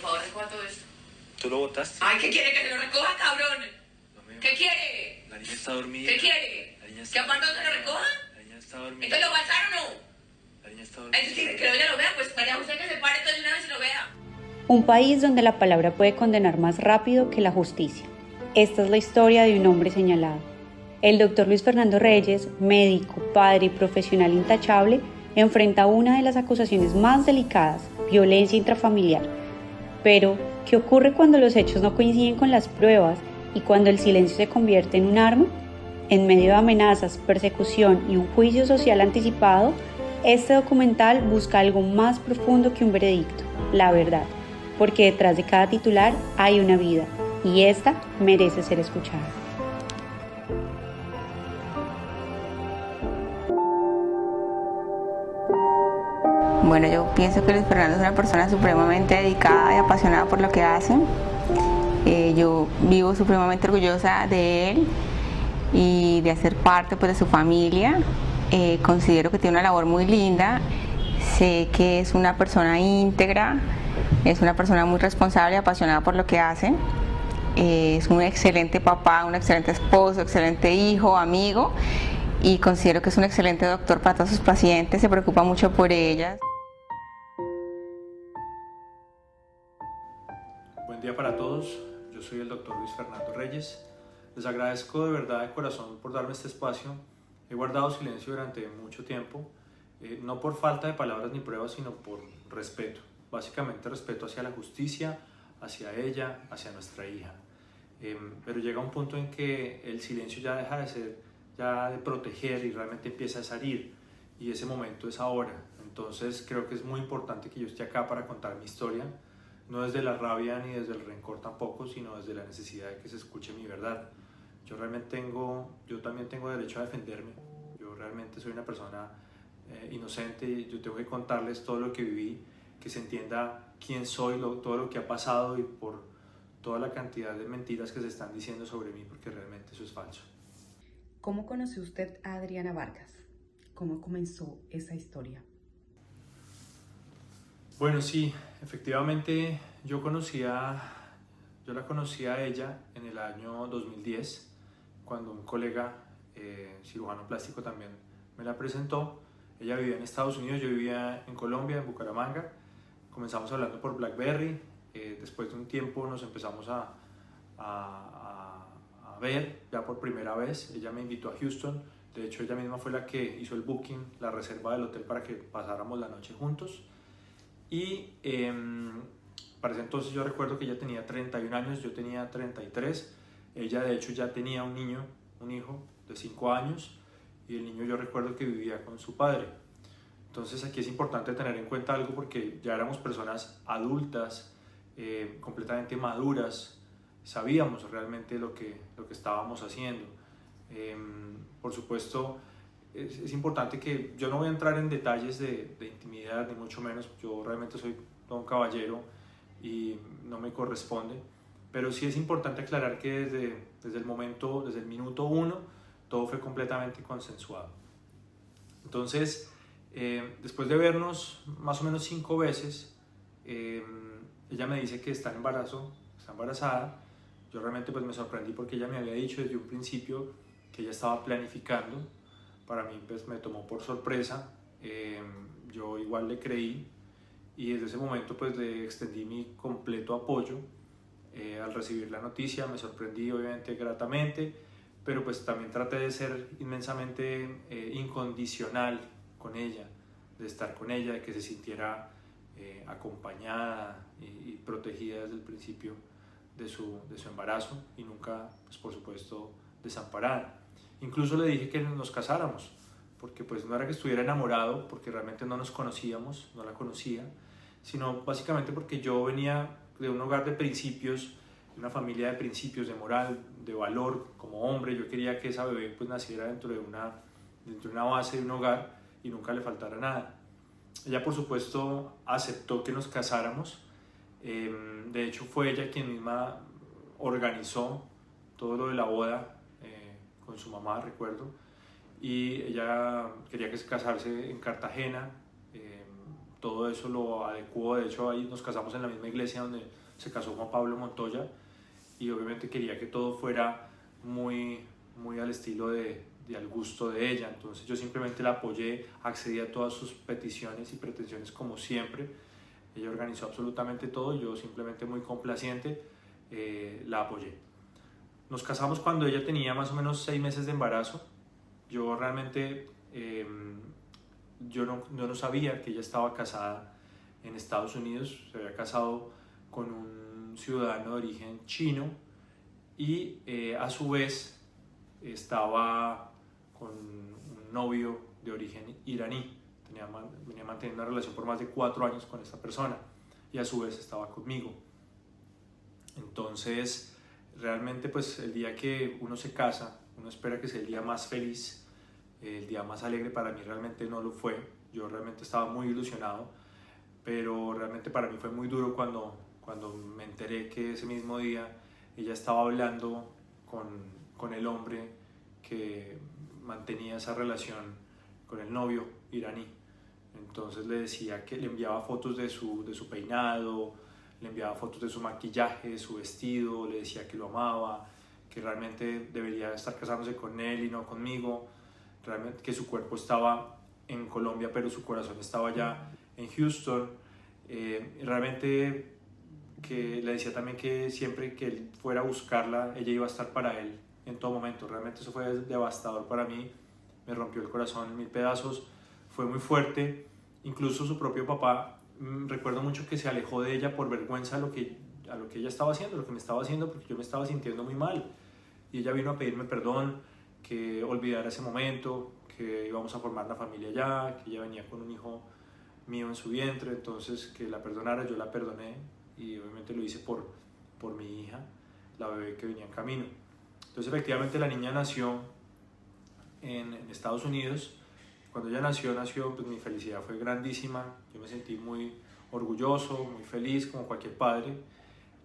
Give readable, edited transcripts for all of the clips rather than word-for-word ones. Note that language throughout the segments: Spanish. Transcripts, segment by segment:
favor, recoja todo esto. ¿Tú lo botaste? Ay, ¿qué quiere que se lo recoja, cabrón? No, ¿Qué quiere? La niña está dormida. ¿Qué quiere? La niña está ¿Que aparte se lo recoja? La niña está dormida. ¿Entonces lo balsaron o no? La niña está dormida. Entonces, que ella lo vea, pues María José que se pare entonces una vez y lo vea. Un país donde la palabra puede condenar más rápido que la justicia. Esta es la historia de un hombre señalado. El doctor Luis Fernando Reyes, médico, padre y profesional intachable, enfrenta una de las acusaciones más delicadas, violencia intrafamiliar. Pero, ¿qué ocurre cuando los hechos no coinciden con las pruebas y cuando el silencio se convierte en un arma? En medio de amenazas, persecución y un juicio social anticipado, este documental busca algo más profundo que un veredicto, la verdad, porque detrás de cada titular hay una vida, y esta merece ser escuchada. Bueno, yo pienso que Luis Fernando es una persona supremamente dedicada y apasionada por lo que hace. Yo vivo supremamente orgullosa de él y de hacer parte, pues, de su familia. Considero que tiene una labor muy linda. Sé que es una persona íntegra, es una persona muy responsable y apasionada por lo que hace. Es un excelente papá, un excelente esposo, excelente hijo, amigo, y considero que es un excelente doctor para todos sus pacientes, se preocupa mucho por ellas. Buen día para todos, yo soy el doctor Luis Fernando Reyes. Les agradezco de verdad de corazón por darme este espacio. He guardado silencio durante mucho tiempo, no por falta de palabras ni pruebas, sino por respeto. Básicamente respeto hacia la justicia, hacia ella, hacia nuestra hija. Pero llega un punto en que el silencio ya deja de ser, ya de proteger, y realmente empieza a salir, y ese momento es ahora. Entonces creo que es muy importante que yo esté acá para contar mi historia, no desde la rabia ni desde el rencor tampoco, sino desde la necesidad de que se escuche mi verdad. Yo también tengo derecho a defenderme. Yo realmente soy una persona inocente, y yo tengo que contarles todo lo que viví, que se entienda quién soy, todo lo que ha pasado, y por toda la cantidad de mentiras que se están diciendo sobre mí, porque realmente eso es falso. ¿Cómo conoció usted a Adriana Vargas? ¿Cómo comenzó esa historia? Bueno, sí, efectivamente yo la conocí a ella en el año 2010, cuando un colega cirujano plástico también me la presentó. Ella vivía en Estados Unidos, yo vivía en Colombia, en Bucaramanga. Comenzamos hablando por BlackBerry. Después de un tiempo nos empezamos a ver ya por primera vez. Ella me invitó a Houston. De hecho, ella misma fue la que hizo el booking, la reserva del hotel para que pasáramos la noche juntos. Y para ese entonces yo recuerdo que ella tenía 31 años, yo tenía 33. Ella de hecho ya tenía un hijo de 5 años, y el niño yo recuerdo que vivía con su padre. Entonces aquí es importante tener en cuenta algo, porque ya éramos personas adultas, completamente maduras, sabíamos realmente lo que estábamos haciendo. Por supuesto, es importante que yo no voy a entrar en detalles de intimidad, ni mucho menos. Yo realmente soy todo un caballero y no me corresponde, pero sí es importante aclarar que desde el minuto uno, todo fue completamente consensuado. Entonces, después de vernos más o menos 5 veces, ella me dice que está embarazada. Yo realmente pues me sorprendí, porque ella me había dicho desde un principio que ella estaba planificando. Para mí pues me tomó por sorpresa. Yo igual le creí, y desde ese momento pues le extendí mi completo apoyo. Al recibir la noticia me sorprendí, obviamente gratamente, pero pues también traté de ser inmensamente incondicional con ella, de estar con ella, de que se sintiera acompañada y protegida desde el principio de su embarazo, y nunca, pues, por supuesto, desamparada. Incluso le dije que nos casáramos, porque pues no era que estuviera enamorado, porque realmente no nos conocíamos, no la conocía, sino básicamente porque yo venía de un hogar de principios, de una familia de principios, de moral, de valor. Como hombre yo quería que esa bebé pues naciera dentro de una base de un hogar, y nunca le faltara nada. Ella por supuesto aceptó que nos casáramos. De hecho fue ella quien misma organizó todo lo de la boda con su mamá, recuerdo, y ella quería que se casase en Cartagena. todo eso lo adecuó. De hecho, ahí nos casamos en la misma iglesia donde se casó Juan Pablo Montoya, y obviamente quería que todo fuera muy, muy al estilo y al gusto de ella. Entonces yo simplemente la apoyé, accedí a todas sus peticiones y pretensiones como siempre. Ella organizó absolutamente todo y yo simplemente muy complaciente la apoyé. Nos casamos cuando ella tenía más o menos 6 meses de embarazo. Yo realmente yo no sabía que ella estaba casada en Estados Unidos. Se había casado con un ciudadano de origen chino y a su vez estaba con un novio de origen iraní. Venía manteniendo una relación por más de 4 años con esta persona y a su vez estaba conmigo. Entonces realmente pues el día que uno se casa, uno espera que sea el día más feliz, el día más alegre. Para mí realmente no lo fue. Yo realmente estaba muy ilusionado, pero realmente para mí fue muy duro cuando me enteré que ese mismo día ella estaba hablando con el hombre que mantenía esa relación con el novio iraní. Entonces le decía que le enviaba fotos de su peinado, le enviaba fotos de su maquillaje, de su vestido, le decía que lo amaba, que realmente debería estar casándose con él y no conmigo, realmente que su cuerpo estaba en Colombia pero su corazón estaba allá en Houston. Realmente que le decía también que siempre que él fuera a buscarla, ella iba a estar para él en todo momento. Realmente eso fue devastador para mí, me rompió el corazón en 1000 pedazos, fue muy fuerte. Incluso su propio papá, recuerdo mucho que se alejó de ella por vergüenza a lo que ella estaba haciendo, lo que me estaba haciendo, porque yo me estaba sintiendo muy mal. Y ella vino a pedirme perdón, que olvidara ese momento, que íbamos a formar una familia ya, que ella venía con un hijo mío en su vientre, entonces que la perdonara. Yo la perdoné y obviamente lo hice por mi hija, la bebé que venía en camino. Entonces efectivamente la niña nació en Estados Unidos. Cuando ella nació, pues mi felicidad fue grandísima. Yo me sentí muy orgulloso, muy feliz, como cualquier padre.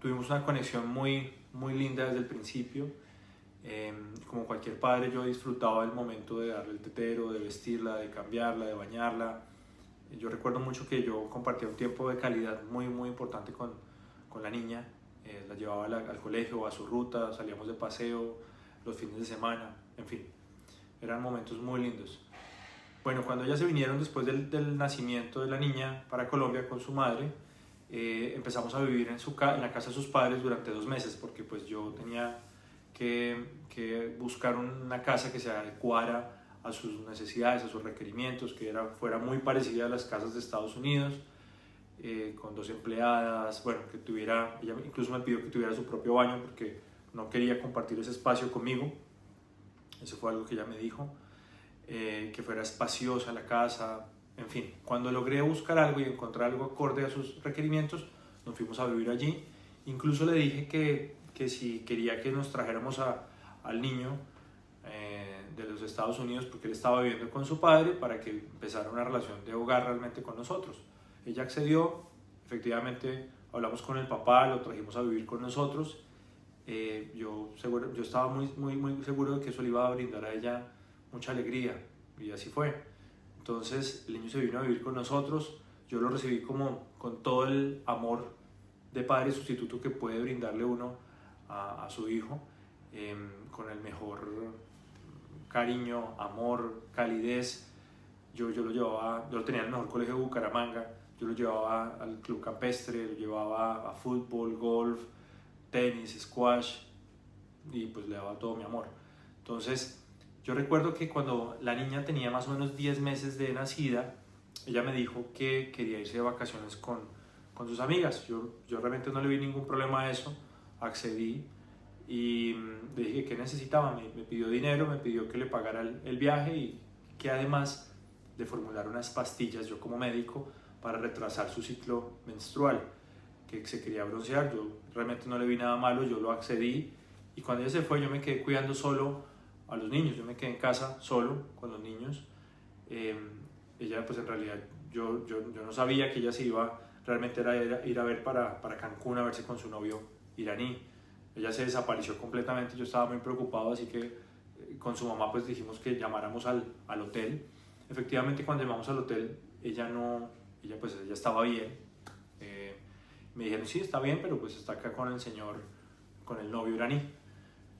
Tuvimos una conexión muy, muy linda desde el principio. Como cualquier padre, yo disfrutaba del momento de darle el tetero, de vestirla, de cambiarla, de bañarla. Yo recuerdo mucho que yo compartía un tiempo de calidad muy, muy importante con la niña. La llevaba al colegio, a su ruta, salíamos de paseo los fines de semana, en fin. Eran momentos muy lindos. Bueno, cuando ya se vinieron después del nacimiento de la niña para Colombia con su madre, empezamos a vivir en la casa de sus padres durante 2 meses, porque pues yo tenía que buscar una casa que se adecuara a sus necesidades, a sus requerimientos, que fuera muy parecida a las casas de Estados Unidos, con 2 empleadas, bueno, ella incluso me pidió que tuviera su propio baño porque no quería compartir ese espacio conmigo. Eso fue algo que ella me dijo. Que fuera espaciosa la casa, en fin. Cuando logré buscar algo y encontrar algo acorde a sus requerimientos, nos fuimos a vivir allí. Incluso le dije que si quería que nos trajéramos al niño de los Estados Unidos, porque él estaba viviendo con su padre, para que empezara una relación de hogar realmente con nosotros. Ella accedió, efectivamente hablamos con el papá, lo trajimos a vivir con nosotros. Yo estaba muy, muy, muy seguro de que eso le iba a brindar a ella mucha alegría, y así fue. Entonces el niño se vino a vivir con nosotros. Yo lo recibí con todo el amor de padre sustituto que puede brindarle uno a su hijo, con el mejor cariño, amor, calidez. Yo lo tenía en el mejor colegio de Bucaramanga. Yo lo llevaba al club campestre, lo llevaba a fútbol, golf, tenis, squash, y pues le daba todo mi amor. Entonces yo recuerdo que cuando la niña tenía más o menos 10 meses de nacida, ella me dijo que quería irse de vacaciones con sus amigas. Yo realmente no le vi ningún problema a eso, accedí y le dije que necesitaba. Me pidió dinero, me pidió que le pagara el viaje y que además de formular unas pastillas, yo como médico, para retrasar su ciclo menstrual, que se quería broncear. Yo realmente no le vi nada malo, yo lo accedí, y cuando ella se fue yo me quedé cuidando solo a los niños. Yo me quedé en casa solo con los niños. Ella pues en realidad yo no sabía que ella se iba realmente a ir a ver para Cancún, a verse con su novio iraní. Ella se desapareció completamente. Yo estaba muy preocupado, así que con su mamá pues dijimos que llamáramos al hotel. Efectivamente, cuando llamamos al hotel ella no ella pues ella estaba bien. Me dijeron, sí, está bien, pero pues está acá con el señor, con el novio iraní.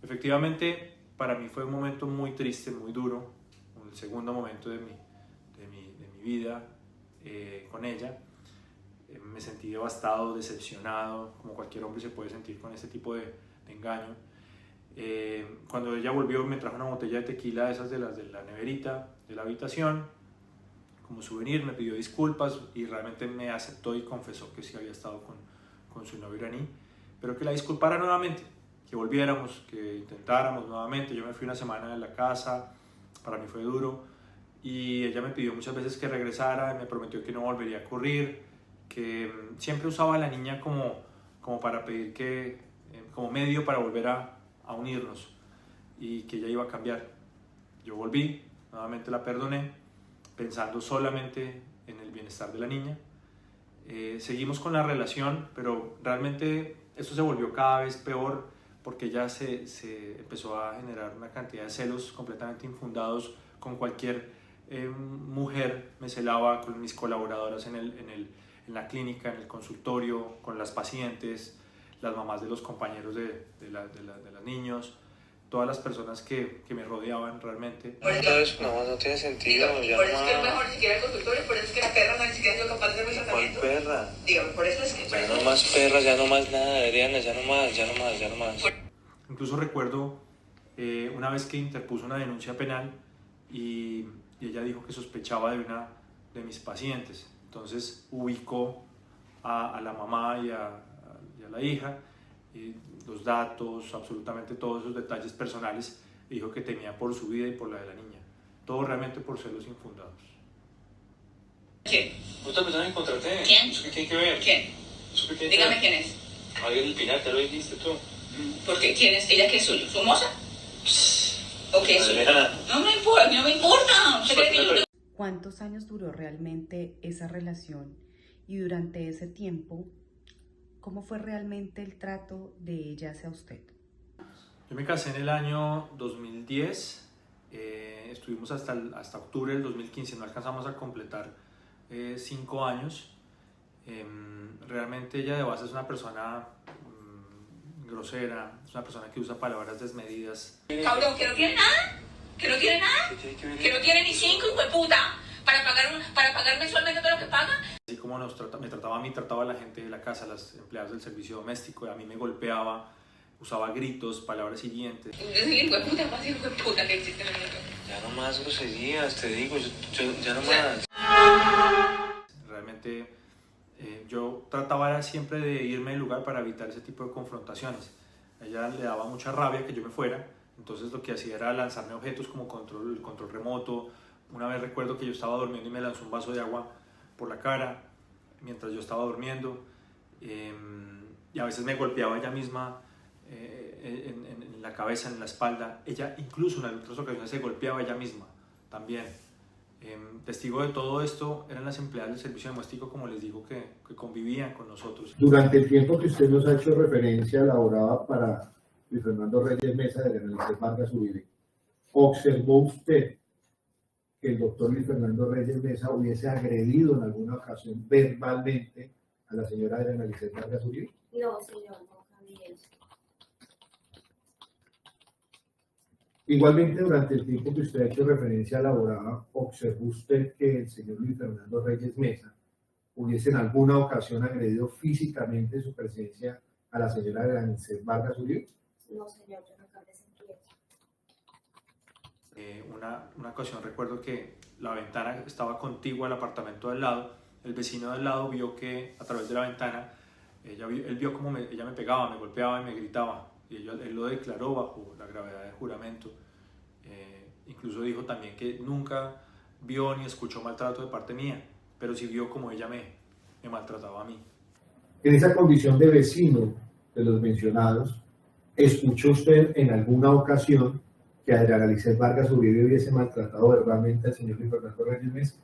Efectivamente, para mí fue un momento muy triste, muy duro, el segundo momento de mi vida con ella. Me sentí devastado, decepcionado, como cualquier hombre se puede sentir con este tipo de engaño. Cuando ella volvió, me trajo una botella de tequila, de esas de las de la neverita de la habitación, como souvenir, me pidió disculpas y realmente me aceptó y confesó que sí había estado con su novio iraní, pero que la disculpara nuevamente, que volviéramos, que intentáramos nuevamente. Yo me fui una semana de la casa, para mí fue duro, y ella me pidió muchas veces que regresara, me prometió que no volvería a ocurrir, que siempre usaba a la niña como para pedir que, como medio para volver a unirnos, y que ella iba a cambiar. Yo volví, nuevamente la perdoné, pensando solamente en el bienestar de la niña. Seguimos con la relación, pero realmente esto se volvió cada vez peor porque ella se empezó a generar una cantidad de celos completamente infundados con cualquier mujer. Me celaba con mis colaboradoras en la clínica, en el consultorio, con las pacientes, las mamás de los compañeros de los niños, todas las personas que me rodeaban realmente. Entonces, no tiene sentido. Ya Por eso es que es mejor ni siquiera el consultorio, por eso es que la perra no ni siquiera ha sido capaz de hacer un ¿Cuál tratamiento. perra? Dígame, por eso es que... Ya no más perras, ya no más nada, Adriana, ya no más. Incluso recuerdo una vez que interpuso una denuncia penal y ella dijo que sospechaba de una de mis pacientes. Entonces ubicó a la mamá y a la hija, y los datos, absolutamente todos esos detalles personales, y dijo que temía por su vida y por la de la niña. Todo realmente por celos infundados. ¿Quién? ¿Otra persona que contraté? ¿Quién? ¿Eso qué tiene que ver? ¿Quién? ¿Eso qué tiene que Dígame ver? quién es. Alguien del Pinar, te lo dijiste tú. ¿Por qué? ¿Quién es? ¿Ella qué es suyo? ¿Su moza? ¿O qué es suyo? Adriana. No me importa, no me importa. ¿Usted cree que yo... ¿Cuántos años duró realmente esa relación? Y durante ese tiempo, ¿cómo fue realmente el trato de ella hacia usted? Yo me casé en el año 2010, estuvimos hasta octubre del 2015, no alcanzamos a completar 5 años. Realmente ella de base es una persona grosera, es una persona que usa palabras desmedidas. Cabrón, que no tiene nada, que no tiene nada, ¿Qué tiene que ver? que no tiene ni 5, hijo de puta, para pagar mensualmente todo lo que paga. Así como me trataba a mí, trataba a la gente de la casa, las empleadas del servicio doméstico, a mí me golpeaba, usaba gritos, palabras hirientes. Yo soy el hijo de puta más hijo de puta que existe en el mundo. Ya no más groserías, te digo, ya no más. Realmente yo trataba siempre de irme del lugar para evitar ese tipo de confrontaciones. A ella le daba mucha rabia que yo me fuera, entonces lo que hacía era lanzarme objetos como el control remoto. Una vez recuerdo que yo estaba durmiendo y me lanzó un vaso de agua por la cara mientras yo estaba durmiendo, y a veces me golpeaba ella misma en la cabeza, en la espalda. Ella incluso en otras ocasiones se golpeaba ella misma también. Testigo de todo esto eran las empleadas del servicio doméstico, como les digo, que convivían con nosotros. Durante el tiempo que usted nos ha hecho referencia, laboraba para Luis Fernando Reyes Mesa de Arenales Vargas Uribe. ¿Observó usted que el doctor Luis Fernando Reyes Mesa hubiese agredido en alguna ocasión verbalmente a la señora Adriana Lisset Vargas Uribe? No, señor, no, jamás eso. Igualmente, durante el tiempo que usted ha hecho referencia laboraba, ¿observó usted que el señor Luis Fernando Reyes Mesa hubiese en alguna ocasión agredido físicamente en su presencia a la señora Adriana Lisset Vargas Uribe? No, señor, yo nunca me sentí eso. Una ocasión recuerdo que la ventana estaba contigua al apartamento del lado. El vecino del lado vio que a través de la ventana él vio como ella me pegaba, me golpeaba y me gritaba, y él lo declaró bajo la gravedad del juramento. Incluso dijo también que nunca vio ni escuchó maltrato de parte mía, pero sí vio como ella me maltrataba a mí. En esa condición de vecino de los mencionados, ¿escuchó usted en alguna ocasión que Adriana Lisset Vargas Uribe hubiese maltratado verbalmente al señor Luis Fernando Reyes Mesa?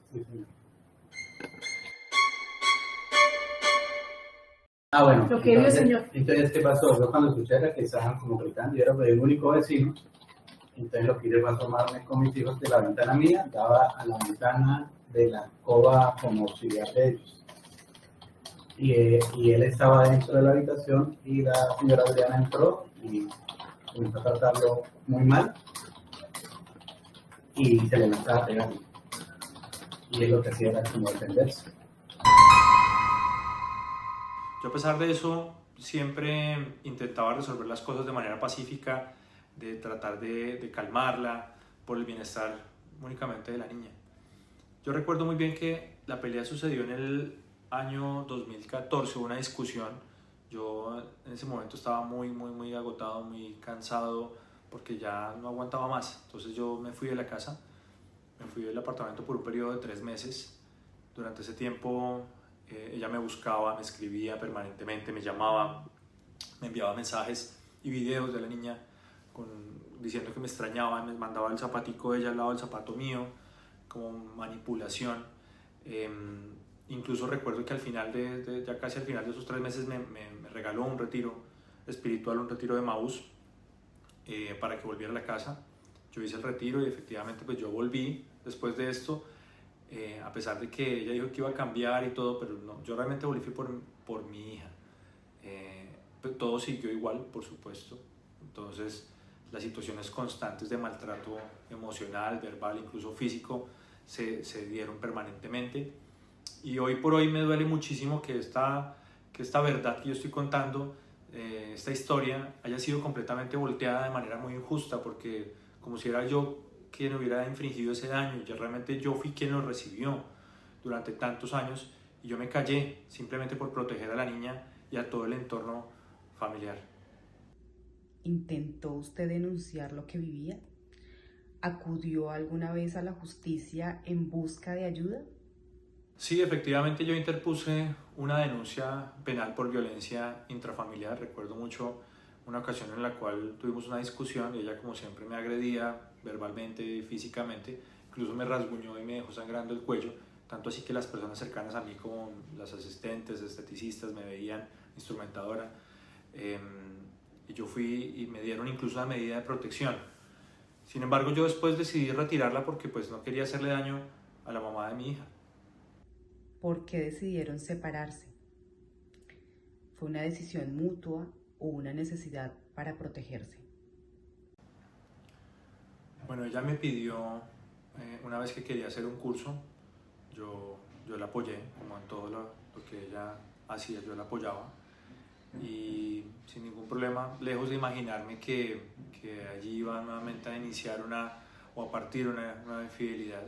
Ah, bueno. Lo que vio, señor. Entonces, ¿qué pasó? Yo cuando escuché era que estaban como gritando, yo era el único vecino. Entonces lo que hice fue asomarme con mis hijos de la ventana mía, daba a la ventana de la alcoba como auxiliar de ellos. Y él estaba dentro de la habitación y la señora Adriana entró y comenzó a tratarlo muy mal y se le lanzaba a pegar. Y él lo que hacía era como defenderse. Yo, a pesar de eso, siempre intentaba resolver las cosas de manera pacífica, de tratar de calmarla por el bienestar únicamente de la niña. Yo recuerdo muy bien que la pelea sucedió en el año 2014, una discusión. Yo en ese momento estaba muy agotado, muy cansado, porque ya no aguantaba más. Entonces yo me fui de la casa, me fui del apartamento por un periodo de 3 meses. Durante ese tiempo ella me buscaba, me escribía permanentemente, me llamaba, me enviaba mensajes y videos de la niña diciendo que me extrañaba, me mandaba el zapatico de ella al lado del zapato mío, como manipulación. Incluso recuerdo que al final ya casi al final de esos 3 meses me regaló un retiro espiritual, un retiro de Maús, para que volviera a la casa. Yo hice el retiro y efectivamente pues yo volví después de esto, a pesar de que ella dijo que iba a cambiar y todo, pero no, yo realmente volví por mi hija. Pues todo siguió igual, por supuesto. Entonces las situaciones constantes de maltrato emocional, verbal, incluso físico, se dieron permanentemente. Y hoy por hoy me duele muchísimo que esta verdad que yo estoy contando, esta historia, haya sido completamente volteada de manera muy injusta, porque como si era yo quien hubiera infringido ese daño. Ya realmente yo fui quien lo recibió durante tantos años y yo me callé simplemente por proteger a la niña y a todo el entorno familiar. ¿Intentó usted denunciar lo que vivía? ¿Acudió alguna vez a la justicia en busca de ayuda? Sí, efectivamente yo interpuse una denuncia penal por violencia intrafamiliar. Recuerdo mucho una ocasión en la cual tuvimos una discusión y ella, como siempre, me agredía verbalmente y físicamente. Incluso me rasguñó y me dejó sangrando el cuello, tanto así que las personas cercanas a mí, como las asistentes, esteticistas, me veían instrumentadora. Y yo fui y me dieron incluso una medida de protección. Sin embargo, yo después decidí retirarla porque pues no quería hacerle daño a la mamá de mi hija. ¿Por qué decidieron separarse? ¿Fue una decisión mutua o una necesidad para protegerse? Bueno, ella me pidió, una vez que quería hacer un curso, yo la apoyé, como en todo lo que ella hacía, yo la apoyaba. Y sin ningún problema, lejos de imaginarme que allí iba nuevamente a iniciar o a partir una nueva infidelidad,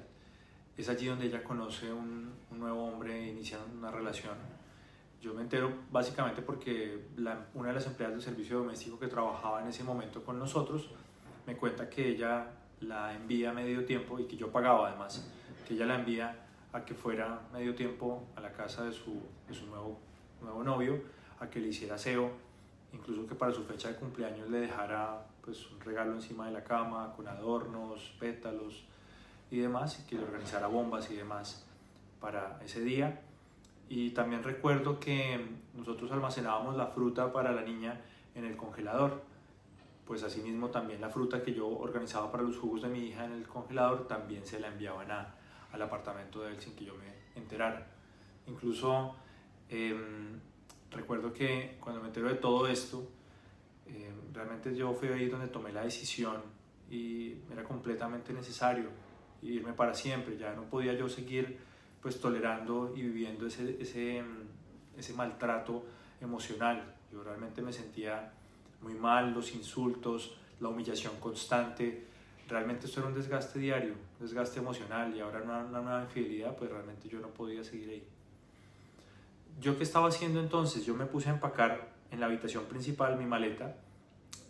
es allí donde ella conoce un nuevo hombre e inician una relación. Yo me entero básicamente porque una de las empleadas del servicio doméstico que trabajaba en ese momento con nosotros me cuenta que ella la envía a medio tiempo, y que yo pagaba además, que ella la envía a que fuera medio tiempo a la casa de su nuevo novio, a que le hiciera aseo, incluso que para su fecha de cumpleaños le dejara pues un regalo encima de la cama con adornos, pétalos y demás, y que le organizara bombas y demás para ese día. Y también recuerdo que nosotros almacenábamos la fruta para la niña en el congelador. Pues asimismo también la fruta que yo organizaba para los jugos de mi hija en el congelador también se la enviaban al apartamento de él sin que yo me enterara. Incluso recuerdo que cuando me entero de todo esto, realmente yo fui ahí donde tomé la decisión y era completamente necesario irme para siempre. Ya no podía yo seguir pues tolerando y viviendo ese maltrato emocional. Yo realmente me sentía muy mal, los insultos, la humillación constante. Realmente esto era un desgaste diario, un desgaste emocional, y ahora una nueva infidelidad, pues realmente yo no podía seguir ahí. ¿Yo qué estaba haciendo entonces? Yo me puse a empacar en la habitación principal mi maleta,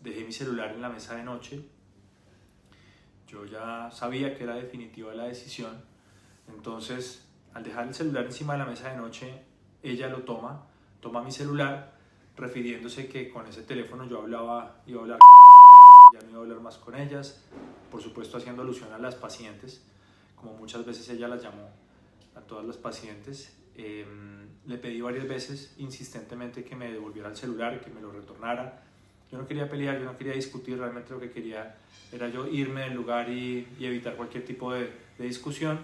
dejé mi celular en la mesa de noche. Yo ya sabía que era definitiva la decisión, entonces al dejar el celular encima de la mesa de noche, ella lo toma mi celular, refiriéndose que con ese teléfono yo iba a hablar con ya no iba a hablar más con ellas, por supuesto haciendo alusión a las pacientes, como muchas veces ella las llamó a todas las pacientes. Le pedí varias veces insistentemente que me devolviera el celular, que me lo retornara. Yo no quería pelear, yo no quería discutir, realmente lo que quería era yo irme del lugar y evitar cualquier tipo de discusión.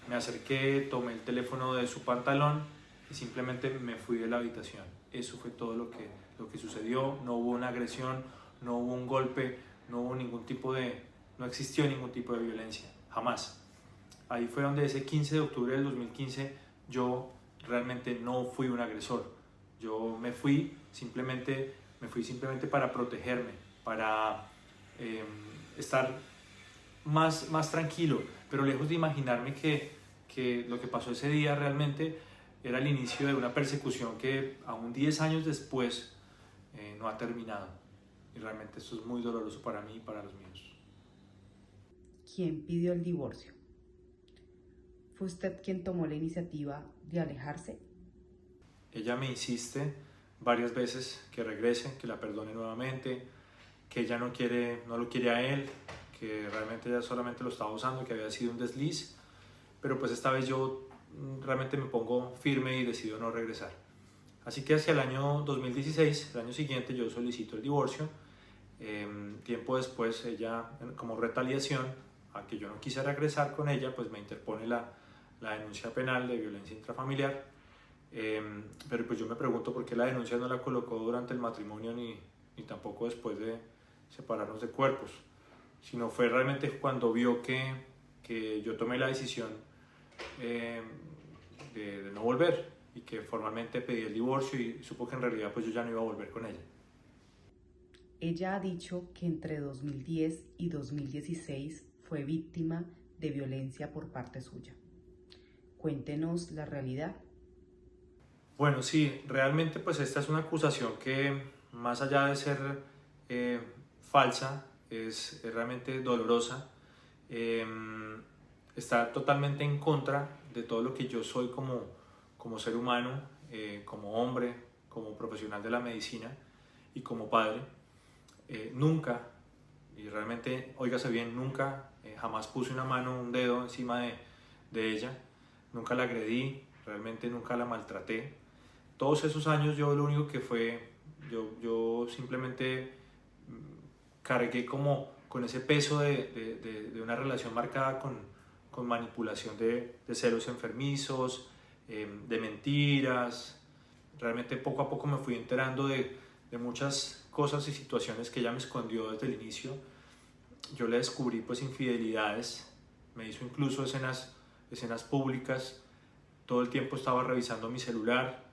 Me acerqué, tomé el teléfono de su pantalón y simplemente me fui de la habitación. Eso fue todo lo que sucedió. No hubo una agresión, no hubo un golpe, no existió ningún tipo de violencia, jamás. Ahí fue donde ese 15 de octubre del 2015 yo realmente no fui un agresor. Yo me fui simplemente para protegerme, para estar más tranquilo, pero lejos de imaginarme que lo que pasó ese día realmente era el inicio de una persecución que aún 10 años después no ha terminado. Y realmente esto es muy doloroso para mí y para los míos. ¿Quién pidió el divorcio? ¿Fue usted quien tomó la iniciativa de alejarse? Ella me insiste varias veces que regrese, que la perdone nuevamente, que ella no lo quiere a él, que realmente ella solamente lo estaba usando, que había sido un desliz, pero pues esta vez yo realmente me pongo firme y decido no regresar. Así que hacia el año 2016, el año siguiente, yo solicito el divorcio. Tiempo después, ella, como retaliación a que yo no quise regresar con ella, pues me interpone la denuncia penal de violencia intrafamiliar. Pero pues yo me pregunto por qué la denuncia no la colocó durante el matrimonio ni tampoco después de separarnos de cuerpos, sino fue realmente cuando vio que yo tomé la decisión de no volver y que formalmente pedí el divorcio y supo que en realidad pues yo ya no iba a volver con ella. Ella ha dicho que entre 2010 y 2016 fue víctima de violencia por parte suya. Cuéntenos la realidad. Bueno, sí, realmente pues esta es una acusación que más allá de ser falsa, es realmente dolorosa. Está totalmente en contra de todo lo que yo soy como ser humano, como hombre, como profesional de la medicina y como padre. Nunca, y realmente, óigase bien, nunca, jamás puse una mano, un dedo encima de ella, nunca la agredí, realmente nunca la maltraté. Todos esos años yo lo único que fue, yo simplemente cargué como con ese peso de una relación marcada con manipulación de celos enfermizos, de mentiras. Realmente poco a poco me fui enterando de muchas cosas y situaciones que ella me escondió desde el inicio. Yo le descubrí pues infidelidades, me hizo incluso escenas públicas, todo el tiempo estaba revisando mi celular,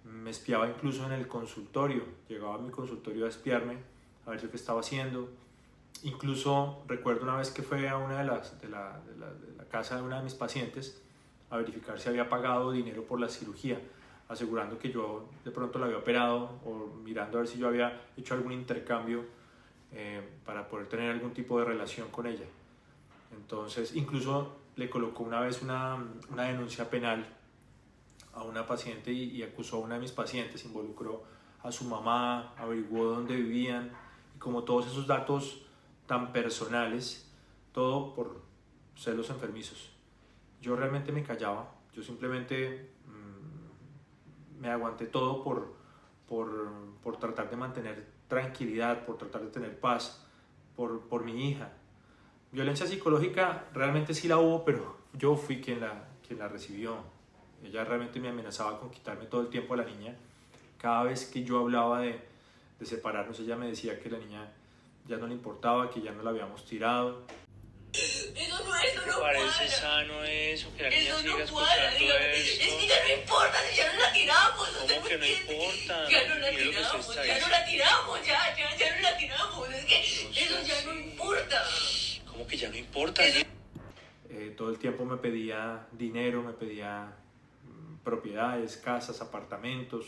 me espiaba incluso en el consultorio, llegaba a mi consultorio a espiarme, a ver yo qué estaba haciendo. Incluso recuerdo una vez que fue a una de la casa de una de mis pacientes a verificar si había pagado dinero por la cirugía, asegurando que yo de pronto la había operado o mirando a ver si yo había hecho algún intercambio para poder tener algún tipo de relación con ella. Entonces incluso le colocó una vez una denuncia penal a una paciente y acusó a una de mis pacientes, involucró a su mamá, averiguó dónde vivían y como todos esos datos tan personales, todo por celos enfermizos. Yo realmente me callaba, yo simplemente me aguanté todo por tratar de mantener tranquilidad, por tratar de tener paz, por mi hija. Violencia psicológica realmente sí la hubo, pero yo fui quien la recibió. Ella realmente me amenazaba con quitarme todo el tiempo a la niña. Cada vez que yo hablaba de separarnos, ella me decía que la niña ya no le importaba, que ya no la habíamos tirado. Eso no Parece cuadra. sano eso, que la niña Eso siga no cuadra, escuchando dígame. esto. Es que ya no importa si ya no la tiramos. ¿Cómo que no importa? Ya no la Mire lo que usted tiramos, está ya no la tiramos, ya no la tiramos. Es que eso ya no importa. ¿Cómo que ya no importa? Todo el tiempo me pedía dinero, me pedía propiedades, casas, apartamentos.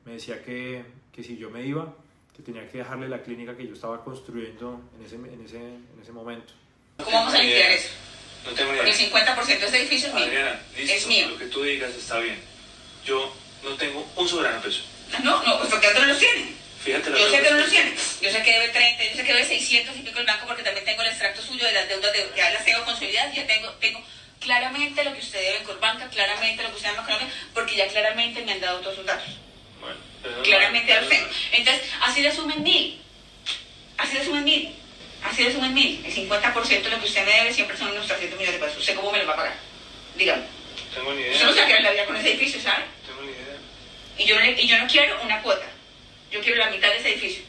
Me decía que si yo me iba, que tenía que dejarle la clínica que yo estaba construyendo en ese momento. ¿Cómo vamos a limpiar eso? No tengo ni Porque idea. el 50% de este edificio es mío. Adriana, listo, Es mío. lo que tú digas está bien. Yo no tengo un soberano peso. No, pues porque otros los tienen. Fíjate la Yo sé que no cosa. los tienen. Yo sé que debe 30, yo sé que debe 600 y pico el banco porque también tengo el extracto suyo de las deudas, ya las tengo consolidadas, ya tengo claramente lo que usted debe en Corbanca, claramente lo que usted debe en Colombia, porque ya claramente me han dado todos sus datos. Bueno, pero Claramente ya los tengo. Entonces, así le sumen 1000. Así le sumen 1000. Así le sumen 1000. El 50% de lo que usted me debe siempre son unos 300 millones de pesos. ¿Usted cómo me los va a pagar? Dígame. Tengo ni idea. Usted no se va a quedar en la vida con ese edificio, ¿sabe? Tengo ni idea. Y yo no quiero una cuota. Yo quiero la mitad de ese edificio.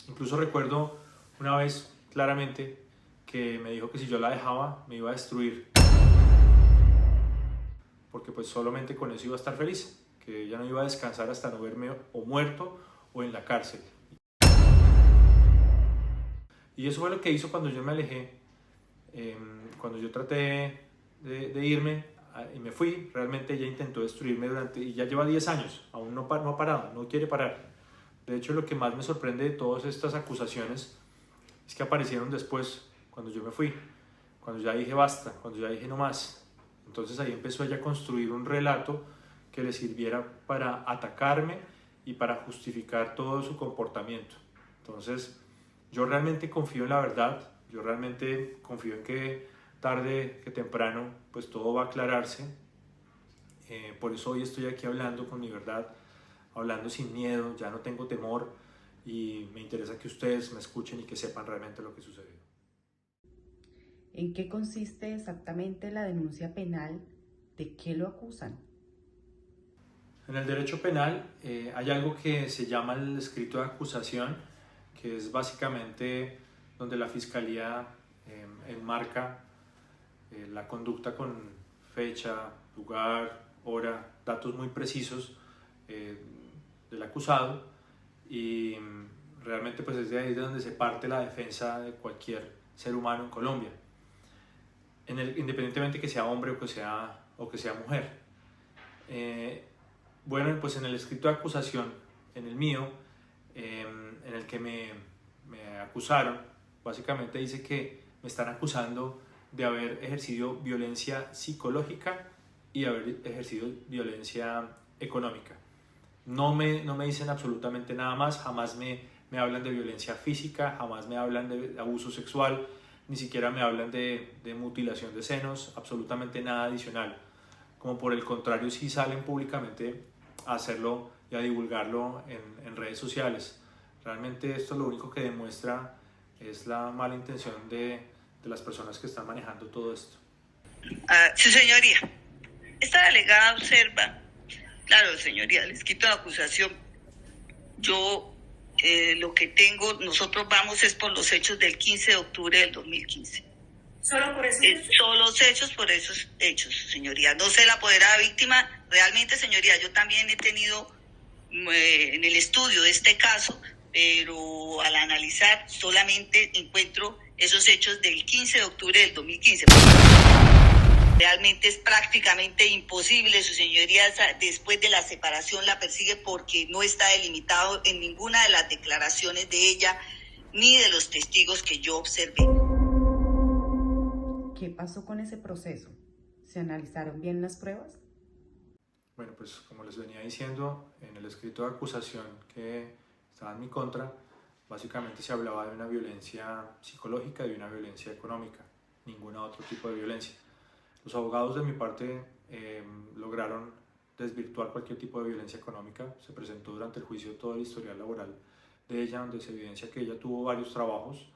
Incluso recuerdo una vez claramente que me dijo que si yo la dejaba me iba a destruir, porque pues solamente con eso iba a estar feliz, que ella no iba a descansar hasta no verme o muerto o en la cárcel. Y eso fue lo que hizo cuando yo me alejé, cuando yo traté de irme y me fui. Realmente ella intentó destruirme y ya lleva 10 años, aún no ha parado, no quiere parar. De hecho, lo que más me sorprende de todas estas acusaciones es que aparecieron después, cuando yo me fui, cuando ya dije basta, cuando ya dije no más. Entonces ahí empezó ella a construir un relato que le sirviera para atacarme y para justificar todo su comportamiento. Entonces, yo realmente confío en la verdad, yo realmente confío en que tarde que temprano pues todo va a aclararse. Por eso hoy estoy aquí hablando con mi verdad, hablando sin miedo, ya no tengo temor y me interesa que ustedes me escuchen y que sepan realmente lo que sucedió. ¿En qué consiste exactamente la denuncia penal? ¿De qué lo acusan? En el derecho penal hay algo que se llama el escrito de acusación, que es básicamente donde la fiscalía enmarca la conducta con fecha, lugar, hora, datos muy precisos del acusado, y realmente pues es de ahí de donde se parte la defensa de cualquier ser humano en Colombia, independientemente que sea hombre o que sea mujer. Bueno, pues en el escrito de acusación, en el mío, en el que me acusaron, básicamente dice que me están acusando de haber ejercido violencia psicológica y haber ejercido violencia económica. No me dicen absolutamente nada más, jamás me hablan de violencia física, jamás me hablan de abuso sexual, ni siquiera me hablan de mutilación de senos, absolutamente nada adicional. Como por el contrario, sí salen públicamente a hacerlo y a divulgarlo en redes sociales. Realmente esto lo único que demuestra es la mala intención de las personas que están manejando todo esto. Su señoría, esta delegada observa, claro, señoría, el escrito de acusación, yo lo que tengo, nosotros vamos es por los hechos del 15 de octubre del 2015. ¿Solo por eso? Solo los hechos por esos hechos, señoría. No sé la apoderada víctima, realmente, señoría, yo también he tenido en el estudio de este caso, pero al analizar solamente encuentro esos hechos del 15 de octubre del 2015. Realmente es prácticamente imposible, su señoría, después de la separación la persigue porque no está delimitado en ninguna de las declaraciones de ella ni de los testigos que yo observé. ¿Qué pasó con ese proceso? ¿Se analizaron bien las pruebas? Bueno, pues como les venía diciendo, en el escrito de acusación que estaba en mi contra, básicamente se hablaba de una violencia psicológica y de una violencia económica, ningún otro tipo de violencia. Los abogados de mi parte lograron desvirtuar cualquier tipo de violencia económica. Se presentó durante el juicio todo el historial laboral de ella, donde se evidencia que ella tuvo varios trabajos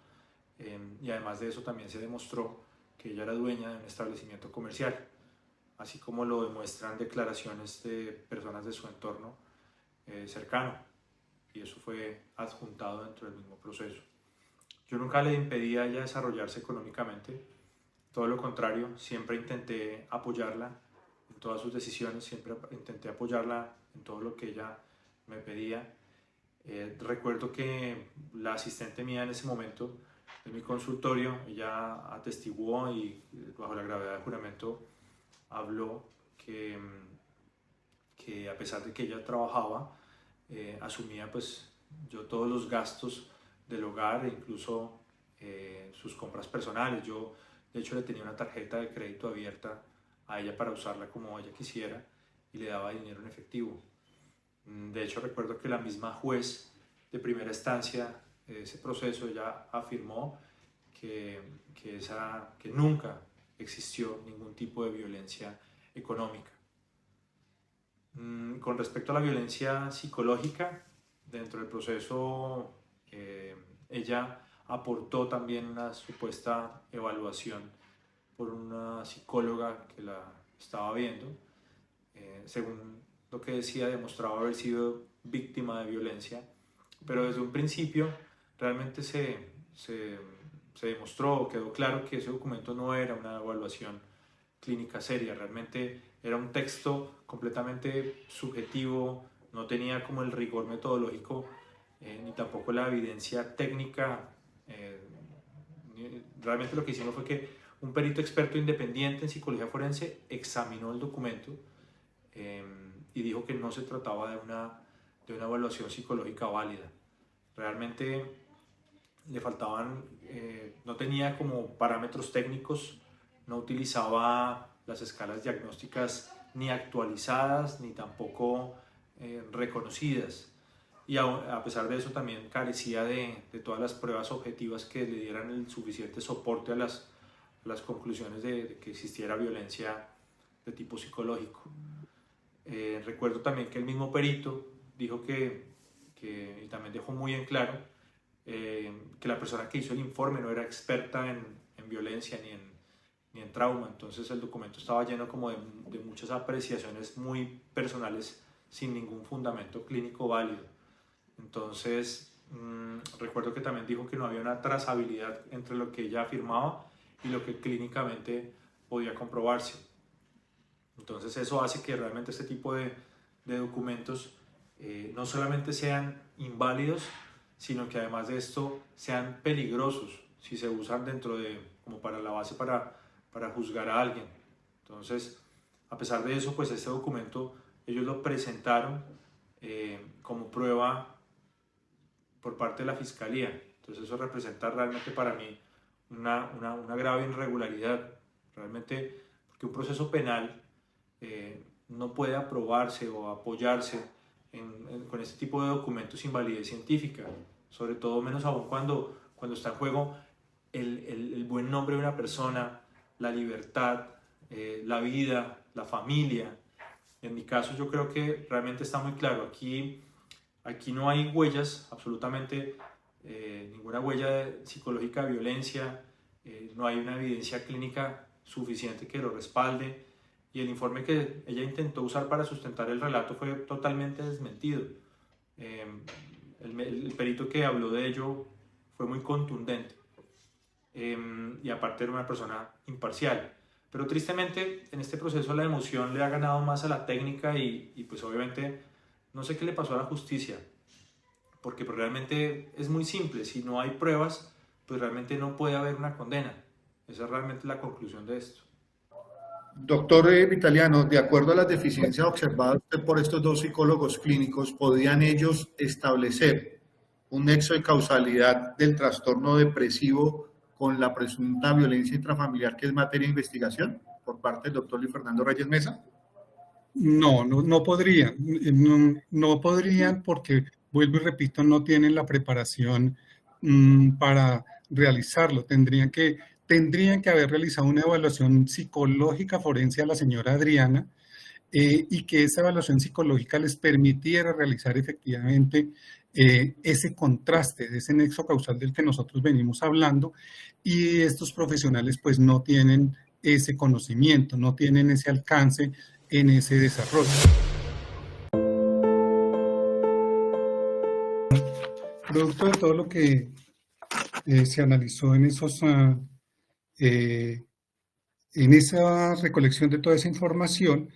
y además de eso también se demostró que ella era dueña de un establecimiento comercial, así como lo demuestran declaraciones de personas de su entorno cercano, y eso fue adjuntado dentro del mismo proceso. Yo nunca le impedí a ella desarrollarse económicamente, todo lo contrario, siempre intenté apoyarla en todas sus decisiones, siempre intenté apoyarla en todo lo que ella me pedía. Recuerdo que la asistente mía en ese momento de mi consultorio, ella atestiguó y bajo la gravedad del juramento habló que a pesar de que ella trabajaba, asumía pues yo todos los gastos del hogar e incluso sus compras personales. Yo de hecho le tenía una tarjeta de crédito abierta a ella para usarla como ella quisiera y le daba dinero en efectivo. De hecho recuerdo que la misma juez de primera instancia de ese proceso ella afirmó que nunca existió ningún tipo de violencia económica. Con respecto a la violencia psicológica, dentro del proceso ella aportó también una supuesta evaluación por una psicóloga que la estaba viendo. Según lo que decía, demostraba haber sido víctima de violencia, pero desde un principio realmente se demostró, quedó claro que ese documento no era una evaluación clínica seria, realmente era un texto completamente subjetivo, no tenía como el rigor metodológico ni tampoco la evidencia técnica. Realmente lo que hicimos fue que un perito experto independiente en psicología forense examinó el documento y dijo que no se trataba de una evaluación psicológica válida. Realmente le faltaban, no tenía como parámetros técnicos, no utilizaba las escalas diagnósticas ni actualizadas ni tampoco reconocidas, y a pesar de eso también carecía de todas las pruebas objetivas que le dieran el suficiente soporte a las conclusiones de que existiera violencia de tipo psicológico. Recuerdo también que el mismo perito dijo y también dejó muy en claro que la persona que hizo el informe no era experta en violencia ni en trauma. Entonces el documento estaba lleno como de muchas apreciaciones muy personales sin ningún fundamento clínico válido. Entonces recuerdo que también dijo que no había una trazabilidad entre lo que ella afirmaba y lo que clínicamente podía comprobarse. Entonces eso hace que realmente este tipo de documentos no solamente sean inválidos, sino que además de esto sean peligrosos si se usan como para la base para juzgar a alguien. Entonces, a pesar de eso, pues este documento ellos lo presentaron como prueba por parte de la Fiscalía. Entonces eso representa realmente para mí una grave irregularidad. Realmente, porque un proceso penal no puede aprobarse o apoyarse con este tipo de documentos sin validez científica, sobre todo menos aún cuando está en juego el buen nombre de una persona, la libertad, la vida, la familia. En mi caso yo creo que realmente está muy claro, aquí no hay huellas, absolutamente ninguna huella psicológica de violencia, no hay una evidencia clínica suficiente que lo respalde, y el informe que ella intentó usar para sustentar el relato fue totalmente desmentido. El perito que habló de ello fue muy contundente, y aparte era una persona imparcial. Pero tristemente en este proceso la emoción le ha ganado más a la técnica y pues obviamente no sé qué le pasó a la justicia, porque pues realmente es muy simple, si no hay pruebas pues realmente no puede haber una condena. Esa es realmente la conclusión de esto. Doctor Vitaliano, de acuerdo a las deficiencias observadas por estos dos psicólogos clínicos, ¿podían ellos establecer un nexo de causalidad del trastorno depresivo con la presunta violencia intrafamiliar, que es materia de investigación por parte del doctor Luis Fernando Reyes Mesa? No podrían. No podrían porque, vuelvo y repito, no tienen la preparación para realizarlo. Tendrían que haber realizado una evaluación psicológica forense a la señora Adriana y que esa evaluación psicológica les permitiera realizar efectivamente ese contraste, ese nexo causal del que nosotros venimos hablando, y estos profesionales pues no tienen ese conocimiento, no tienen ese alcance en ese desarrollo. Producto de todo lo que se analizó en esa recolección de toda esa información,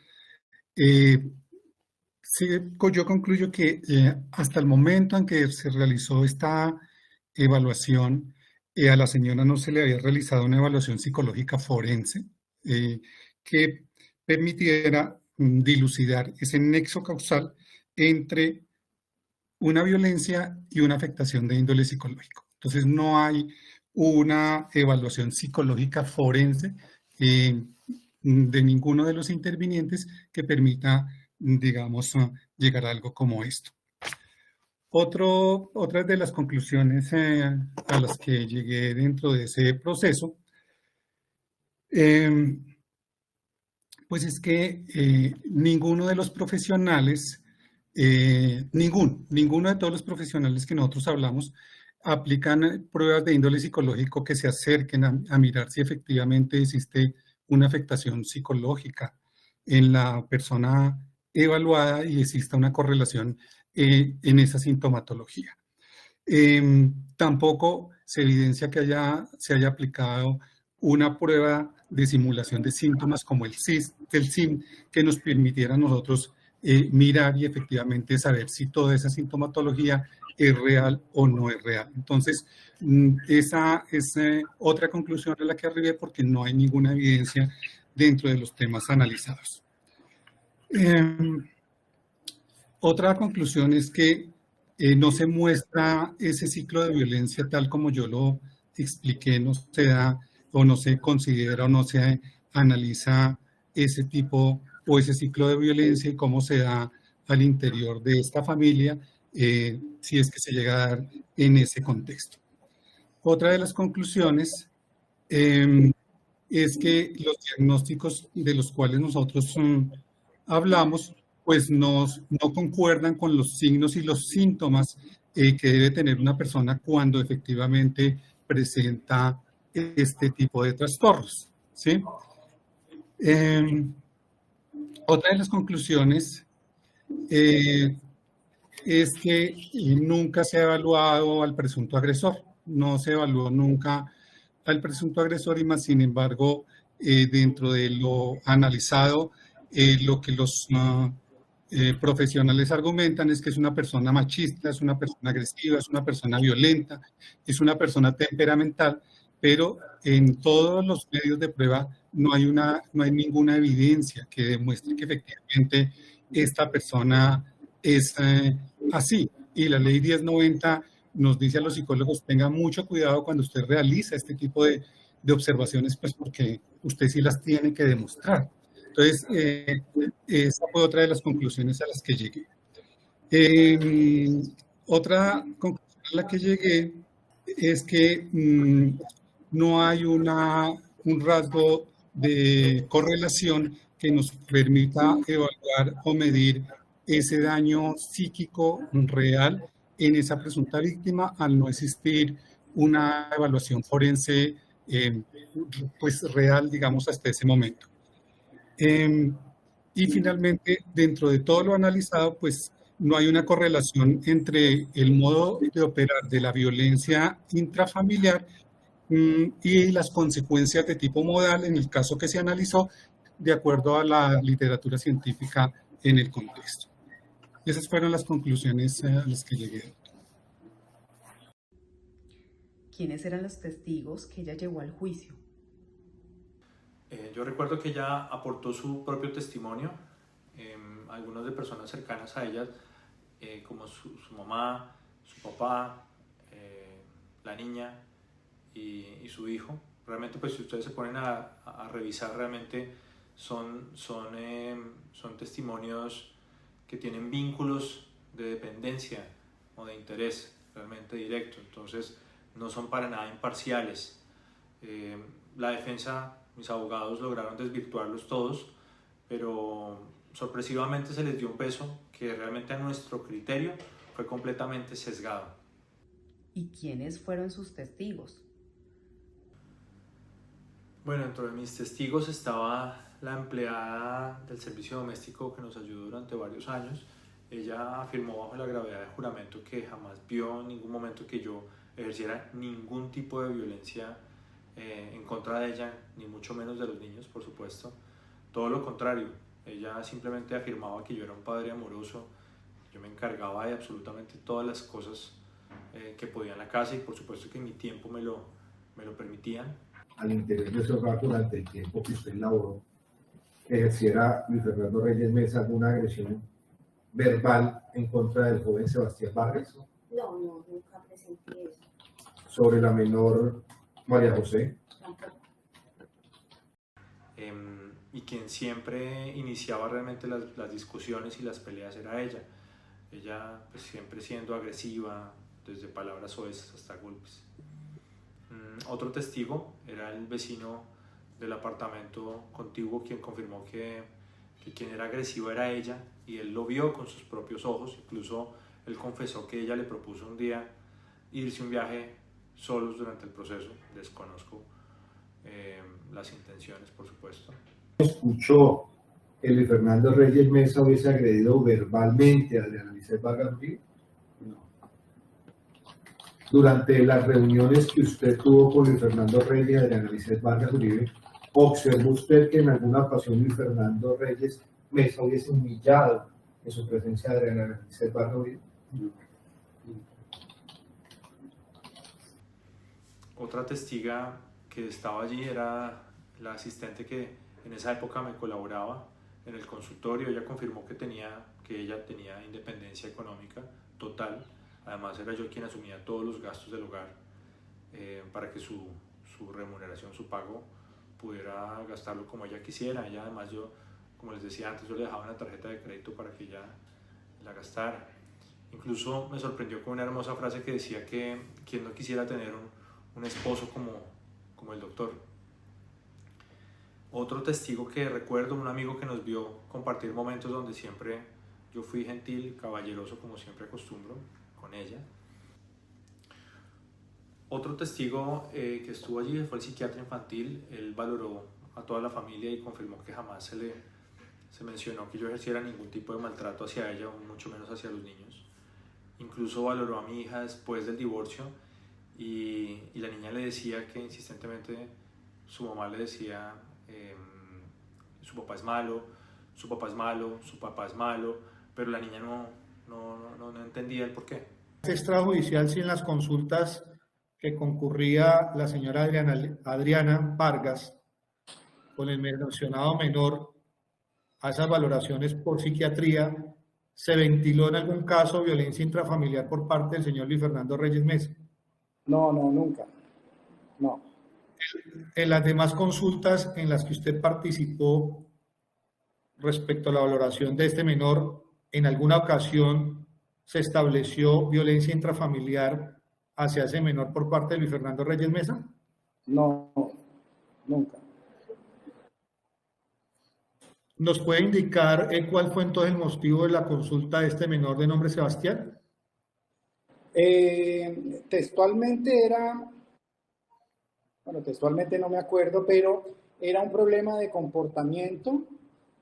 yo concluyo que hasta el momento en que se realizó esta evaluación, a la señora no se le había realizado una evaluación psicológica forense que permitiera dilucidar ese nexo causal entre una violencia y una afectación de índole psicológico. Entonces no hay una evaluación psicológica forense de ninguno de los intervinientes que permita, digamos, llegar a algo como esto. Otra de las conclusiones a las que llegué dentro de ese proceso, pues es que ninguno de los profesionales, ninguno de todos los profesionales que nosotros hablamos, aplican pruebas de índole psicológico que se acerquen a mirar si efectivamente existe una afectación psicológica en la persona evaluada y exista una correlación en esa sintomatología. Tampoco se evidencia que se haya aplicado una prueba de simulación de síntomas como el SIM, que nos permitiera a nosotros mirar y efectivamente saber si toda esa sintomatología es real o no es real. Entonces, esa es otra conclusión a la que arribé porque no hay ninguna evidencia dentro de los temas analizados. Otra conclusión es que no se muestra ese ciclo de violencia tal como yo lo expliqué, no se da o no se considera o no se analiza ese tipo o ese ciclo de violencia y cómo se da al interior de esta familia, si es que se llega a dar en ese contexto. Otra de las conclusiones es que los diagnósticos de los cuales nosotros hablamos, pues no concuerdan con los signos y los síntomas que debe tener una persona cuando efectivamente presenta este tipo de trastornos, ¿sí? Otra de las conclusiones es que nunca se ha evaluado al presunto agresor, no se evaluó nunca al presunto agresor y más sin embargo dentro de lo analizado lo que los profesionales argumentan es que es una persona machista, es una persona agresiva, es una persona violenta, es una persona temperamental, pero en todos los medios de prueba no hay ninguna evidencia que demuestre que efectivamente esta persona es así. Y la ley 1090 nos dice a los psicólogos, tengan mucho cuidado cuando usted realiza este tipo de observaciones, pues porque usted sí las tiene que demostrar. Entonces, esa fue otra de las conclusiones a las que llegué. Otra conclusión a la que llegué es que no hay un rasgo de correlación que nos permita evaluar o medir ese daño psíquico real en esa presunta víctima al no existir una evaluación forense pues real, digamos, hasta ese momento. Y finalmente, dentro de todo lo analizado, pues no hay una correlación entre el modo de operar de la violencia intrafamiliar y las consecuencias de tipo modal en el caso que se analizó de acuerdo a la literatura científica en el contexto. Esas fueron las conclusiones a las que llegué. ¿Quiénes eran los testigos que ella llevó al juicio? Yo recuerdo que ella aportó su propio testimonio, algunos de personas cercanas a ella, como su mamá, su papá, la niña y su hijo. Realmente, pues si ustedes se ponen a revisar, realmente son testimonios que tienen vínculos de dependencia o de interés realmente directo, entonces no son para nada imparciales. La defensa, mis abogados lograron desvirtuarlos todos, pero sorpresivamente se les dio un peso que realmente a nuestro criterio fue completamente sesgado. ¿Y quiénes fueron sus testigos? Bueno, dentro de mis testigos estaba la empleada del servicio doméstico que nos ayudó durante varios años. Ella afirmó bajo la gravedad de juramento que jamás vio en ningún momento que yo ejerciera ningún tipo de violencia en contra de ella, ni mucho menos de los niños, por supuesto. Todo lo contrario, ella simplemente afirmaba que yo era un padre amoroso, yo me encargaba de absolutamente todas las cosas que podía en la casa y por supuesto que mi tiempo me lo permitían. Al interior de ese hogar, durante el tiempo que usted laboró, ejerciera Luis Fernando Reyes Mesa alguna agresión verbal en contra del joven Sebastián Vargas? No, nunca presenté eso. ¿Sobre la menor María José? Tampoco. Y quien siempre iniciaba realmente las discusiones y las peleas era ella. Ella pues, siempre siendo agresiva, desde palabras soeces hasta golpes. Otro testigo era el vecino del apartamento contiguo quien confirmó que quien era agresiva era ella y él lo vio con sus propios ojos. Incluso él confesó que ella le propuso un día irse un viaje solos durante el proceso. Desconozco las intenciones, por supuesto. ¿Escuchó que Luis Fernando Reyes Mesa hubiese agredido verbalmente a Adriana Lisset Vargas Uribe? No. Durante las reuniones que usted tuvo con Luis Fernando Reyes y Adriana Lisset Vargas Uribe, ¿observó usted que en alguna ocasión Luis Fernando Reyes Mesa hubiese humillado en su presencia a Adriana Lisset Vargas Uribe? No. Otra testiga que estaba allí era la asistente que en esa época me colaboraba en el consultorio. Ella confirmó que ella tenía independencia económica total. Además era yo quien asumía todos los gastos del hogar para que su remuneración, su pago, pudiera gastarlo como ella quisiera. Ella además, como les decía antes, yo le dejaba una tarjeta de crédito para que ella la gastara. Incluso me sorprendió con una hermosa frase que decía que quien no quisiera tener un esposo como el doctor. Otro testigo que recuerdo, un amigo que nos vio compartir momentos donde siempre yo fui gentil, caballeroso, como siempre acostumbro con ella. Otro testigo que estuvo allí fue el psiquiatra infantil. Él valoró a toda la familia y confirmó que jamás se mencionó que yo ejerciera ningún tipo de maltrato hacia ella, mucho menos hacia los niños. Incluso valoró a mi hija después del divorcio y la niña le decía que insistentemente su mamá le decía su papá es malo, su papá es malo, su papá es malo, pero la niña no entendía el porqué. Extrajudicial, si en las consultas que concurría la señora Adriana Vargas con el mencionado menor a esas valoraciones por psiquiatría, ¿se ventiló en algún caso violencia intrafamiliar por parte del señor Luis Fernando Reyes Mesa? No, nunca. No. En las demás consultas en las que usted participó respecto a la valoración de este menor, ¿en alguna ocasión se estableció violencia intrafamiliar hacia ese menor por parte de Luis Fernando Reyes Mesa? No, nunca. ¿Nos puede indicar cuál fue entonces el motivo de la consulta de este menor de nombre Sebastián? Textualmente textualmente no me acuerdo, pero era un problema de comportamiento.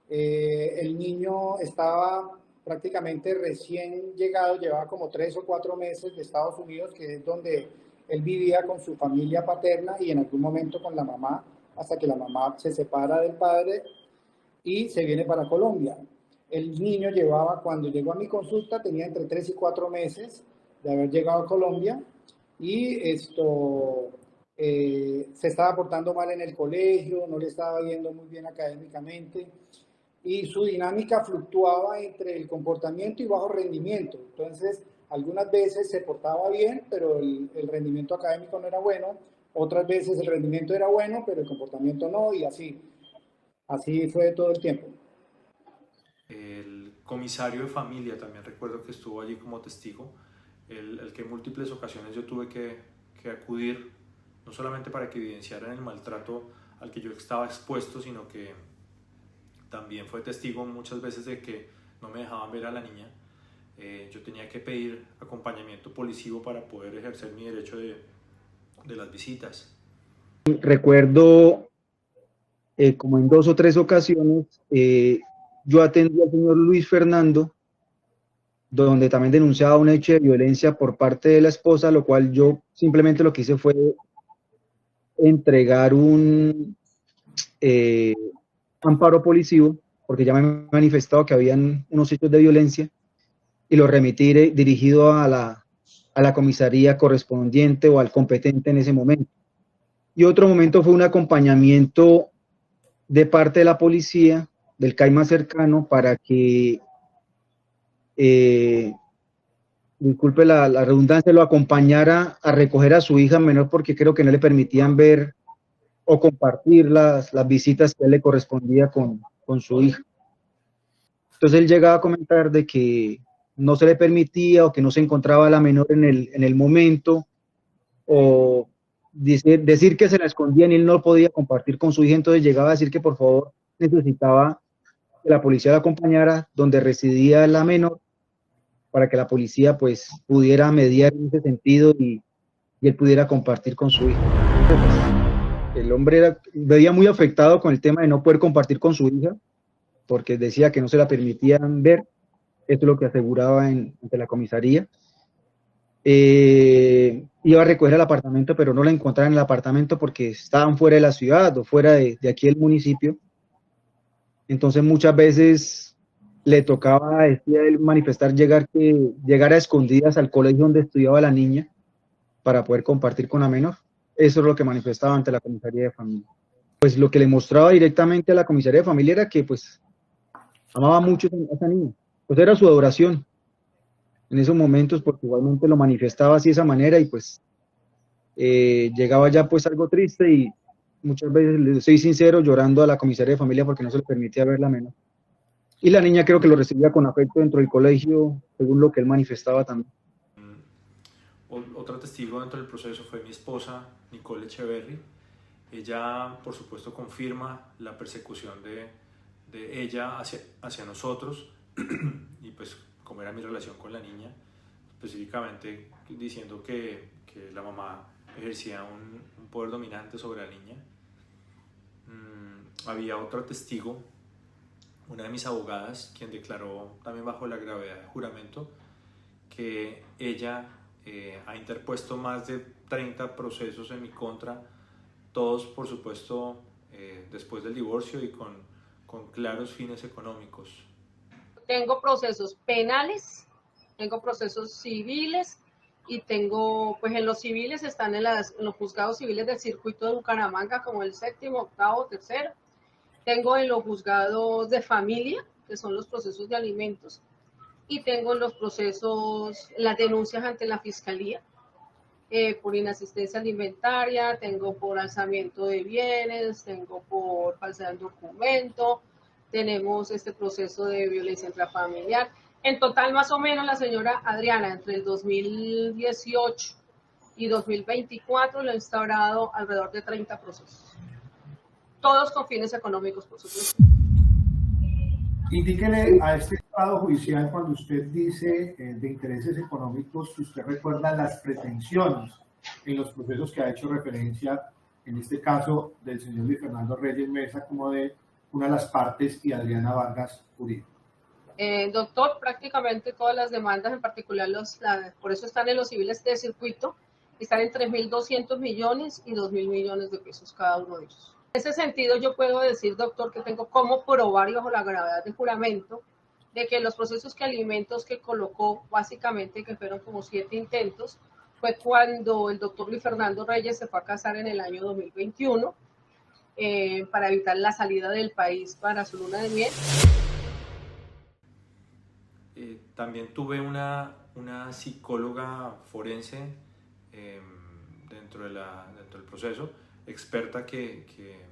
El niño estaba prácticamente recién llegado, llevaba como 3 o 4 meses de Estados Unidos, que es donde él vivía con su familia paterna y en algún momento con la mamá, hasta que la mamá se separa del padre y se viene para Colombia. El niño cuando llegó a mi consulta, tenía entre 3 y 4 meses de haber llegado a Colombia y se estaba portando mal en el colegio, no le estaba yendo muy bien académicamente y su dinámica fluctuaba entre el comportamiento y bajo rendimiento. Entonces, algunas veces se portaba bien, pero el rendimiento académico no era bueno, otras veces el rendimiento era bueno, pero el comportamiento no, y así fue todo el tiempo. El comisario de familia también recuerdo que estuvo allí como testigo, el que en múltiples ocasiones yo tuve que acudir, no solamente para que evidenciaran el maltrato al que yo estaba expuesto, sino que también fue testigo muchas veces de que no me dejaban ver a la niña. Yo tenía que pedir acompañamiento policivo para poder ejercer mi derecho de las visitas. Recuerdo como en 2 o 3 ocasiones yo atendí al señor Luis Fernando, donde también denunciaba un hecho de violencia por parte de la esposa, lo cual yo simplemente lo que hice fue entregar un amparo policivo, porque ya me han manifestado que habían unos hechos de violencia, y lo remití dirigido a la comisaría correspondiente o al competente en ese momento. Y otro momento fue un acompañamiento de parte de la policía, del CAI más cercano, para que, disculpe la redundancia, lo acompañara a recoger a su hija menor, porque creo que no le permitían ver o compartir las visitas que a él le correspondía con su hija. Entonces él llegaba a comentar de que no se le permitía o que no se encontraba la menor en el momento, o decir que se la escondían y él no podía compartir con su hija. Entonces llegaba a decir que por favor necesitaba que la policía la acompañara donde residía la menor para que la policía pues pudiera mediar en ese sentido y él pudiera compartir con su hija. El hombre veía muy afectado con el tema de no poder compartir con su hija, porque decía que no se la permitían ver. Esto es lo que aseguraba ante la comisaría. Iba a recoger el apartamento, pero no la encontraban en el apartamento porque estaban fuera de la ciudad o fuera de aquí del municipio. Entonces muchas veces le tocaba, decía él, manifestar llegar a escondidas al colegio donde estudiaba la niña para poder compartir con la menor. Eso es lo que manifestaba ante la comisaría de familia. Pues lo que le mostraba directamente a la comisaría de familia era que pues amaba mucho a esa niña, pues era su adoración en esos momentos, porque igualmente lo manifestaba así de esa manera y pues llegaba ya pues algo triste y muchas veces, le soy sincero, llorando a la comisaría de familia porque no se le permitía ver la menor. Y la niña creo que lo recibía con afecto dentro del colegio, según lo que él manifestaba también. Otro testigo dentro del proceso fue mi esposa, Nicole Echeverry. Ella, por supuesto, confirma la persecución de ella hacia nosotros y pues cómo era mi relación con la niña, específicamente diciendo que la mamá ejercía un poder dominante sobre la niña. Había otro testigo, una de mis abogadas, quien declaró también bajo la gravedad de juramento que ella ha interpuesto más de 30 procesos en mi contra, todos por supuesto después del divorcio y con claros fines económicos. Tengo procesos penales, tengo procesos civiles y tengo, pues en los civiles están en los juzgados civiles del circuito de Bucaramanga como el 7º, 8º, 3º. Tengo en los juzgados de familia, que son los procesos de alimentos, y tengo los procesos, las denuncias ante la fiscalía por inasistencia alimentaria, tengo por alzamiento de bienes, tengo por falsedad en documento, tenemos este proceso de violencia intrafamiliar. En total, más o menos, la señora Adriana, entre el 2018 y 2024, le ha instaurado alrededor de 30 procesos. Todos con fines económicos, por supuesto. Indíquele a este estado judicial, cuando usted dice de intereses económicos, si usted recuerda las pretensiones en los procesos que ha hecho referencia, en este caso del señor Luis Fernando Reyes Mesa, como de una de las partes, y Adriana Vargas Uribe. Doctor, prácticamente todas las demandas, en particular por eso están en los civiles de circuito, están en 3.200 millones y 2.000 millones de pesos cada uno de ellos. En ese sentido, yo puedo decir, doctor, que tengo cómo probar y bajo la gravedad de juramento de que los procesos que alimentos que colocó, básicamente, que fueron como 7 intentos, fue cuando el doctor Luis Fernando Reyes se fue a casar en el año 2021 para evitar la salida del país para su luna de miel. También tuve una psicóloga forense dentro del proceso, experta que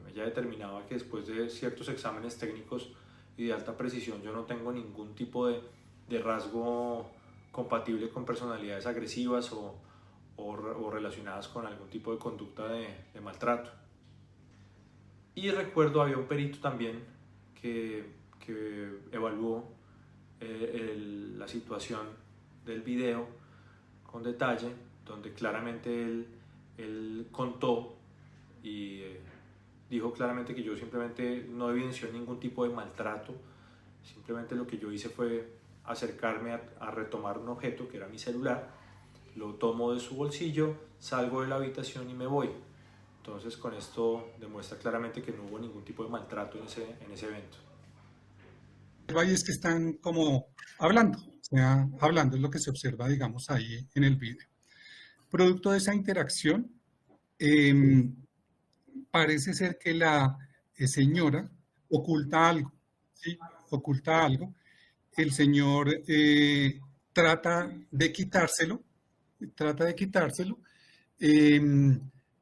ella determinaba que después de ciertos exámenes técnicos y de alta precisión yo no tengo ningún tipo de rasgo compatible con personalidades agresivas o relacionadas con algún tipo de conducta de maltrato. Y recuerdo había un perito también que evaluó la situación del video con detalle, donde claramente él contó y dijo claramente que yo simplemente no evidenció ningún tipo de maltrato, simplemente lo que yo hice fue acercarme a retomar un objeto que era mi celular, lo tomo de su bolsillo, salgo de la habitación y me voy. Entonces con esto demuestra claramente que no hubo ningún tipo de maltrato en ese evento. Ahí es que están como hablando, o sea, hablando es lo que se observa, digamos, ahí en el video. Producto de esa interacción, parece ser que la señora oculta algo, ¿sí? Oculta algo. El señor trata de quitárselo,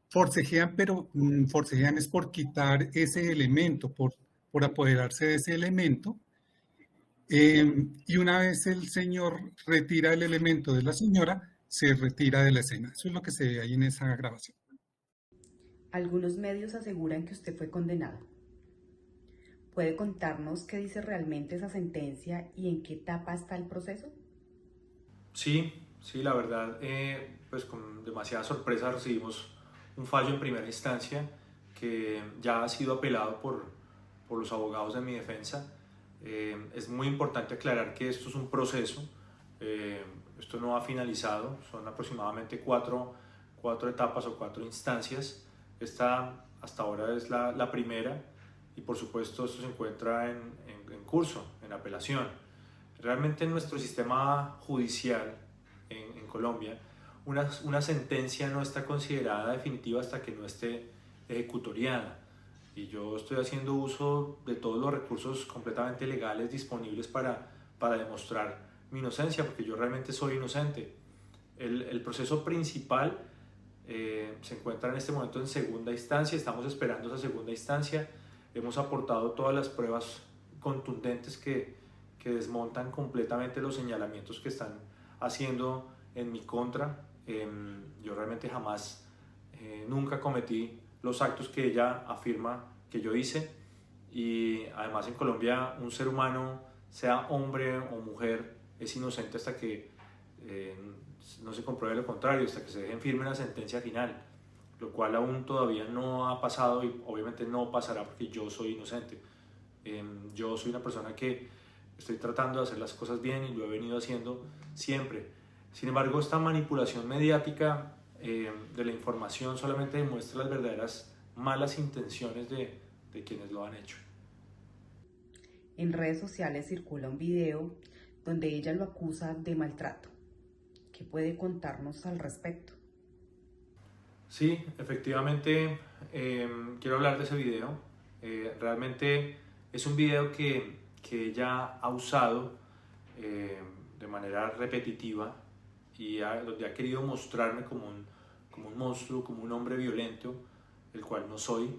forcejean, pero forcejean es por quitar ese elemento, por apoderarse de ese elemento. Y una vez el señor retira el elemento de la señora, se retira de la escena. Eso es lo que se ve ahí en esa grabación. Algunos medios aseguran que usted fue condenado. ¿Puede contarnos qué dice realmente esa sentencia y en qué etapa está el proceso? Sí, la verdad, pues con demasiada sorpresa recibimos un fallo en primera instancia que ya ha sido apelado por los abogados de mi defensa. Es muy importante aclarar que esto es un proceso, esto no ha finalizado, son aproximadamente cuatro etapas o 4 instancias. Esta hasta ahora es la primera y por supuesto esto se encuentra en curso, en apelación. Realmente en nuestro sistema judicial en Colombia, una sentencia no está considerada definitiva hasta que no esté ejecutoriada. Y yo estoy haciendo uso de todos los recursos completamente legales disponibles para demostrar mi inocencia, porque yo realmente soy inocente. El proceso principal se encuentra en este momento en segunda instancia, estamos esperando esa segunda instancia. Hemos aportado todas las pruebas contundentes que desmontan completamente los señalamientos que están haciendo en mi contra. Yo realmente jamás, nunca cometí los actos que ella afirma que yo hice, y además en Colombia un ser humano, sea hombre o mujer, es inocente hasta que no se compruebe lo contrario, hasta que se deje en firme una sentencia final, lo cual aún todavía no ha pasado y obviamente no pasará porque yo soy inocente. Yo soy una persona que estoy tratando de hacer las cosas bien y lo he venido haciendo siempre. Sin embargo, esta manipulación mediática de la información solamente demuestra las verdaderas malas intenciones de quienes lo han hecho. En redes sociales circula un video donde ella lo acusa de maltrato. ¿Qué puede contarnos al respecto? Sí, efectivamente, quiero hablar de ese video. Realmente es un video que ella ha usado de manera repetitiva y donde ha querido mostrarme como un monstruo, como un hombre violento, el cual no soy,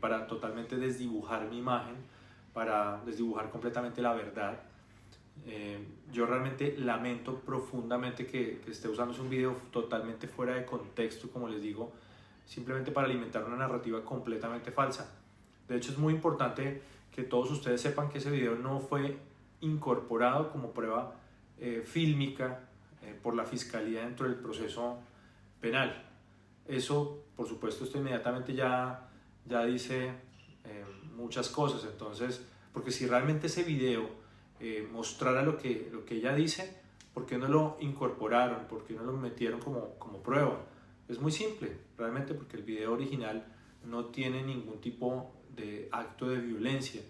para totalmente desdibujar mi imagen, para desdibujar completamente la verdad. Yo realmente lamento profundamente que esté usando un video totalmente fuera de contexto, como les digo, simplemente para alimentar una narrativa completamente falsa. De hecho, es muy importante que todos ustedes sepan que ese video no fue incorporado como prueba fílmica por la Fiscalía dentro del proceso penal. Eso, por supuesto, esto inmediatamente ya dice muchas cosas. Entonces, porque si realmente ese video mostrara lo que ella dice, ¿por qué no lo incorporaron? ¿Por qué no lo metieron como prueba? Es muy simple, realmente, porque el video original no tiene ningún tipo de acto de violencia.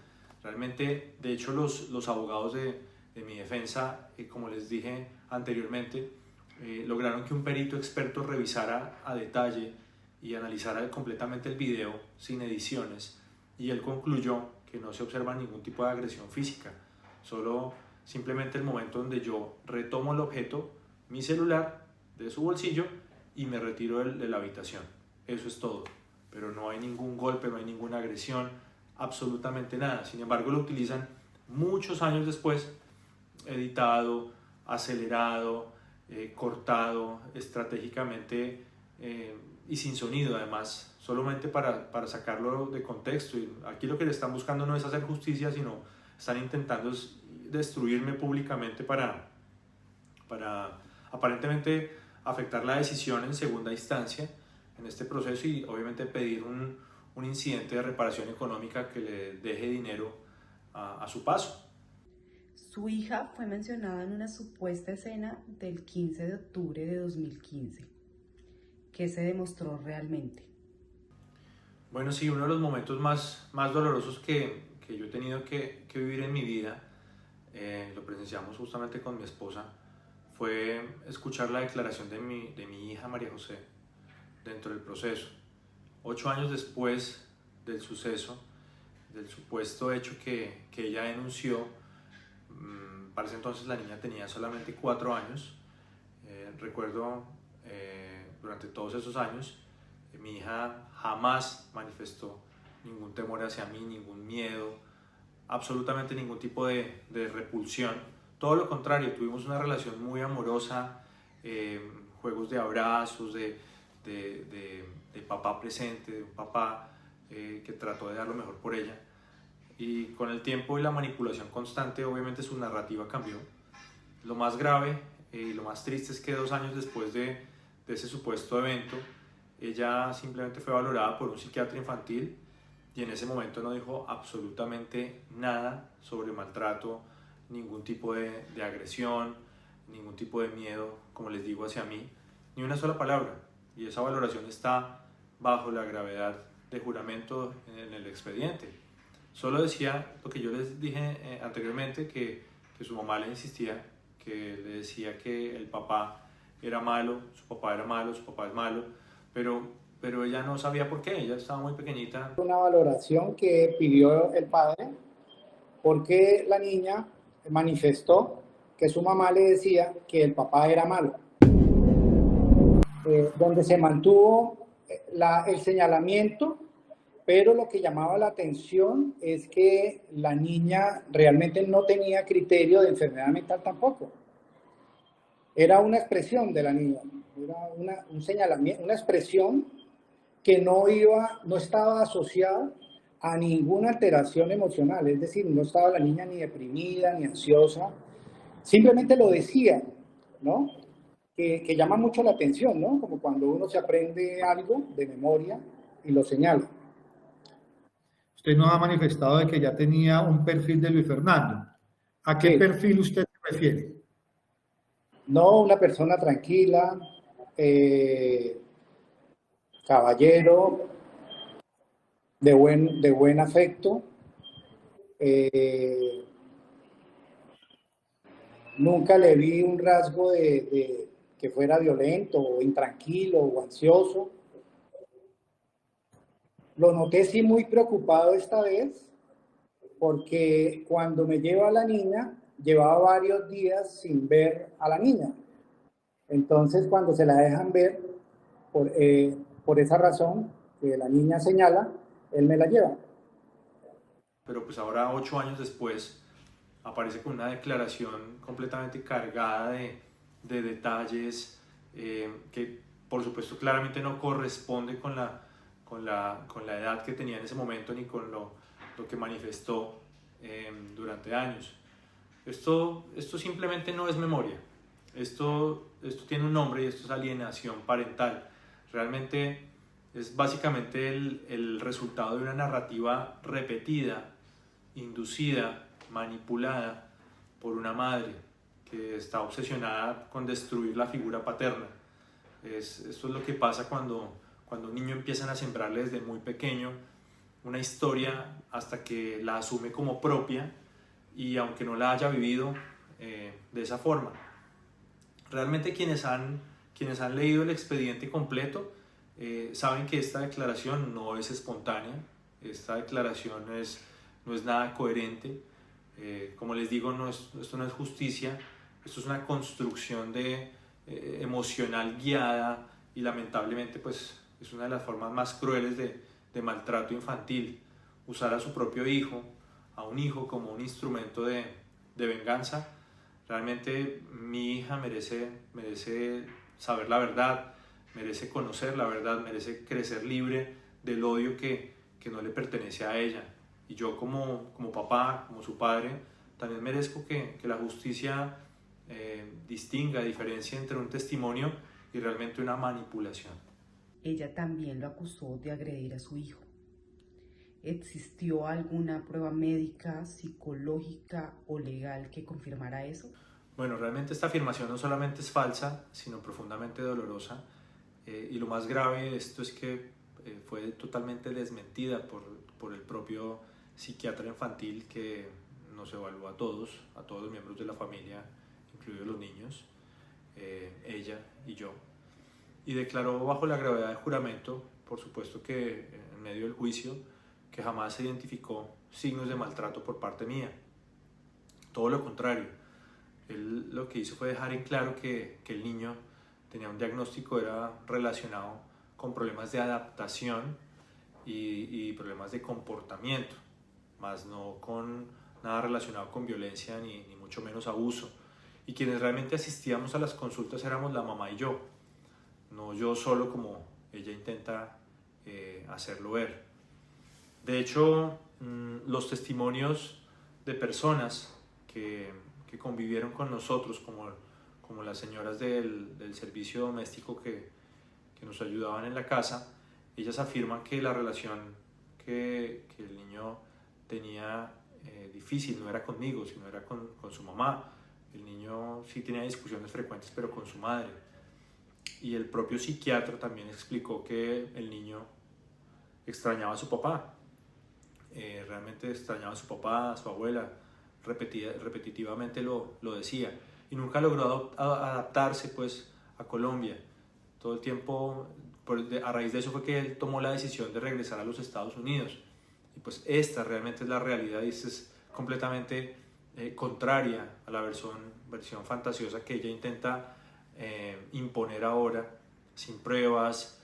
Realmente, de hecho, los abogados de mi defensa, como les dije anteriormente, lograron que un perito experto revisara a detalle y analizara completamente el video sin ediciones, y él concluyó que no se observa ningún tipo de agresión física, solo simplemente el momento donde yo retomo el objeto, mi celular, de su bolsillo y me retiro de la habitación. Eso es todo, pero no hay ningún golpe, no hay ninguna agresión, absolutamente nada. Sin embargo, lo utilizan muchos años después, editado, acelerado, cortado estratégicamente y sin sonido, además, solamente para sacarlo de contexto. Y aquí lo que le están buscando no es hacer justicia, sino están intentando destruirme públicamente para aparentemente afectar la decisión en segunda instancia en este proceso y obviamente pedir un incidente de reparación económica que le deje dinero a su paso. Su hija fue mencionada en una supuesta escena del 15 de octubre de 2015. ¿Qué se demostró realmente? Bueno, sí, uno de los momentos más dolorosos que yo he tenido que vivir en mi vida, lo presenciamos justamente con mi esposa, fue escuchar la declaración de mi hija María José dentro del proceso. 8 años después del suceso, del supuesto hecho que ella denunció, para ese entonces la niña tenía solamente 4 años. Recuerdo durante todos esos años, mi hija jamás manifestó ningún temor hacia mí, ningún miedo, absolutamente ningún tipo de repulsión. Todo lo contrario, tuvimos una relación muy amorosa, juegos de abrazos, de papá presente, de un papá que trató de dar lo mejor por ella. Y con el tiempo y la manipulación constante, obviamente su narrativa cambió. Lo más grave y lo más triste es que 2 años después de ese supuesto evento, ella simplemente fue valorada por un psiquiatra infantil y en ese momento no dijo absolutamente nada sobre maltrato, ningún tipo de agresión, ningún tipo de miedo, como les digo, hacia mí, ni una sola palabra. Y esa valoración está bajo la gravedad de juramento en el expediente. Solo decía lo que yo les dije anteriormente, que su mamá le insistía, que le decía que el papá era malo, su papá era malo, su papá es malo, pero ella no sabía por qué, ella estaba muy pequeñita. Una valoración que pidió el padre porque la niña manifestó que su mamá le decía que el papá era malo. Donde se mantuvo el señalamiento, pero lo que llamaba la atención es que la niña realmente no tenía criterio de enfermedad mental tampoco. Era una expresión de la niña, era un señalamiento, una expresión que no estaba asociada a ninguna alteración emocional, es decir, no estaba la niña ni deprimida, ni ansiosa, simplemente lo decía, ¿no? Que llama mucho la atención, ¿no? Como cuando uno se aprende algo de memoria y lo señala. Usted nos ha manifestado de que ya tenía un perfil de Luis Fernando. ¿A qué perfil usted se refiere? No, una persona tranquila, caballero, de buen afecto. Nunca le vi un rasgo de que fuera violento o intranquilo o ansioso. Lo noté sí muy preocupado esta vez, porque cuando me lleva a la niña, llevaba varios días sin ver a la niña. Entonces, cuando se la dejan ver, por esa razón que la niña señala, él me la lleva. Pero pues ahora, 8 años después, aparece con una declaración completamente cargada de detalles que por supuesto claramente no corresponde con la edad que tenía en ese momento ni con lo que manifestó durante años. Esto simplemente no es memoria, esto tiene un nombre y esto es alienación parental. Realmente es básicamente el resultado de una narrativa repetida, inducida, manipulada por una madre que está obsesionada con destruir la figura paterna. Esto es lo que pasa cuando un niño empiezan a sembrarle desde muy pequeño una historia hasta que la asume como propia y aunque no la haya vivido de esa forma. Realmente quienes han leído el expediente completo saben que esta declaración no es espontánea, esta declaración no es nada coherente. Como les digo, esto no es justicia, esto es una construcción emocional guiada y lamentablemente pues, es una de las formas más crueles de maltrato infantil. Usar a su propio hijo, a un hijo como un instrumento de venganza. Realmente mi hija merece saber la verdad, merece conocer la verdad, merece crecer libre del odio que no le pertenece a ella. Y yo como papá, como su padre, también merezco que la justicia distinga, diferencie entre un testimonio y realmente una manipulación. Ella también lo acusó de agredir a su hijo. ¿Existió alguna prueba médica, psicológica o legal que confirmara eso? Bueno, realmente esta afirmación no solamente es falsa, sino profundamente dolorosa. Y lo más grave de esto es que fue totalmente desmentida por el propio psiquiatra infantil que nos evaluó a todos los miembros de la familia, incluidos los niños, ella y yo. Y declaró bajo la gravedad de juramento, por supuesto que en medio del juicio, que jamás se identificó signos de maltrato por parte mía. Todo lo contrario, él lo que hizo fue dejar en claro que el niño tenía un diagnóstico, era relacionado con problemas de adaptación y problemas de comportamiento, más no con nada relacionado con violencia ni mucho menos abuso. Y quienes realmente asistíamos a las consultas éramos la mamá y yo, no yo solo como ella intenta hacerlo ver. De hecho, los testimonios de personas que convivieron con nosotros, como como las señoras del servicio doméstico que nos ayudaban en la casa, ellas afirman que la relación que el niño tenía difícil no era conmigo, sino era con su mamá. El niño sí tenía discusiones frecuentes, pero con su madre. Y el propio psiquiatra también explicó que el niño extrañaba a su papá. Realmente extrañaba a su papá, a su abuela, repetitivamente lo decía. Y nunca logró adaptarse pues a Colombia. Todo el tiempo, a raíz de eso fue que él tomó la decisión de regresar a los Estados Unidos. Y pues esta realmente es la realidad y esta es completamente contraria a la versión fantasiosa que ella intenta imponer ahora, sin pruebas,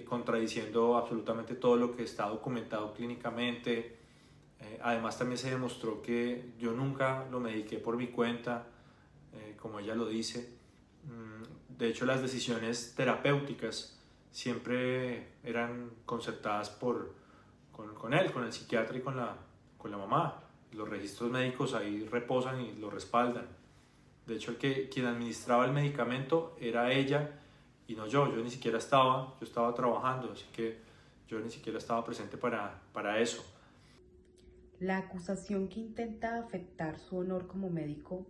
contradiciendo absolutamente todo lo que está documentado clínicamente. Además también se demostró que yo nunca lo mediqué por mi cuenta, como ella lo dice. De hecho, las decisiones terapéuticas siempre eran concertadas con él, con el psiquiatra y con la mamá. Los registros médicos ahí reposan y lo respaldan. De hecho, quien administraba el medicamento era ella y no yo. Yo ni siquiera yo estaba trabajando, así que yo ni siquiera estaba presente para eso. La acusación que intenta afectar su honor como médico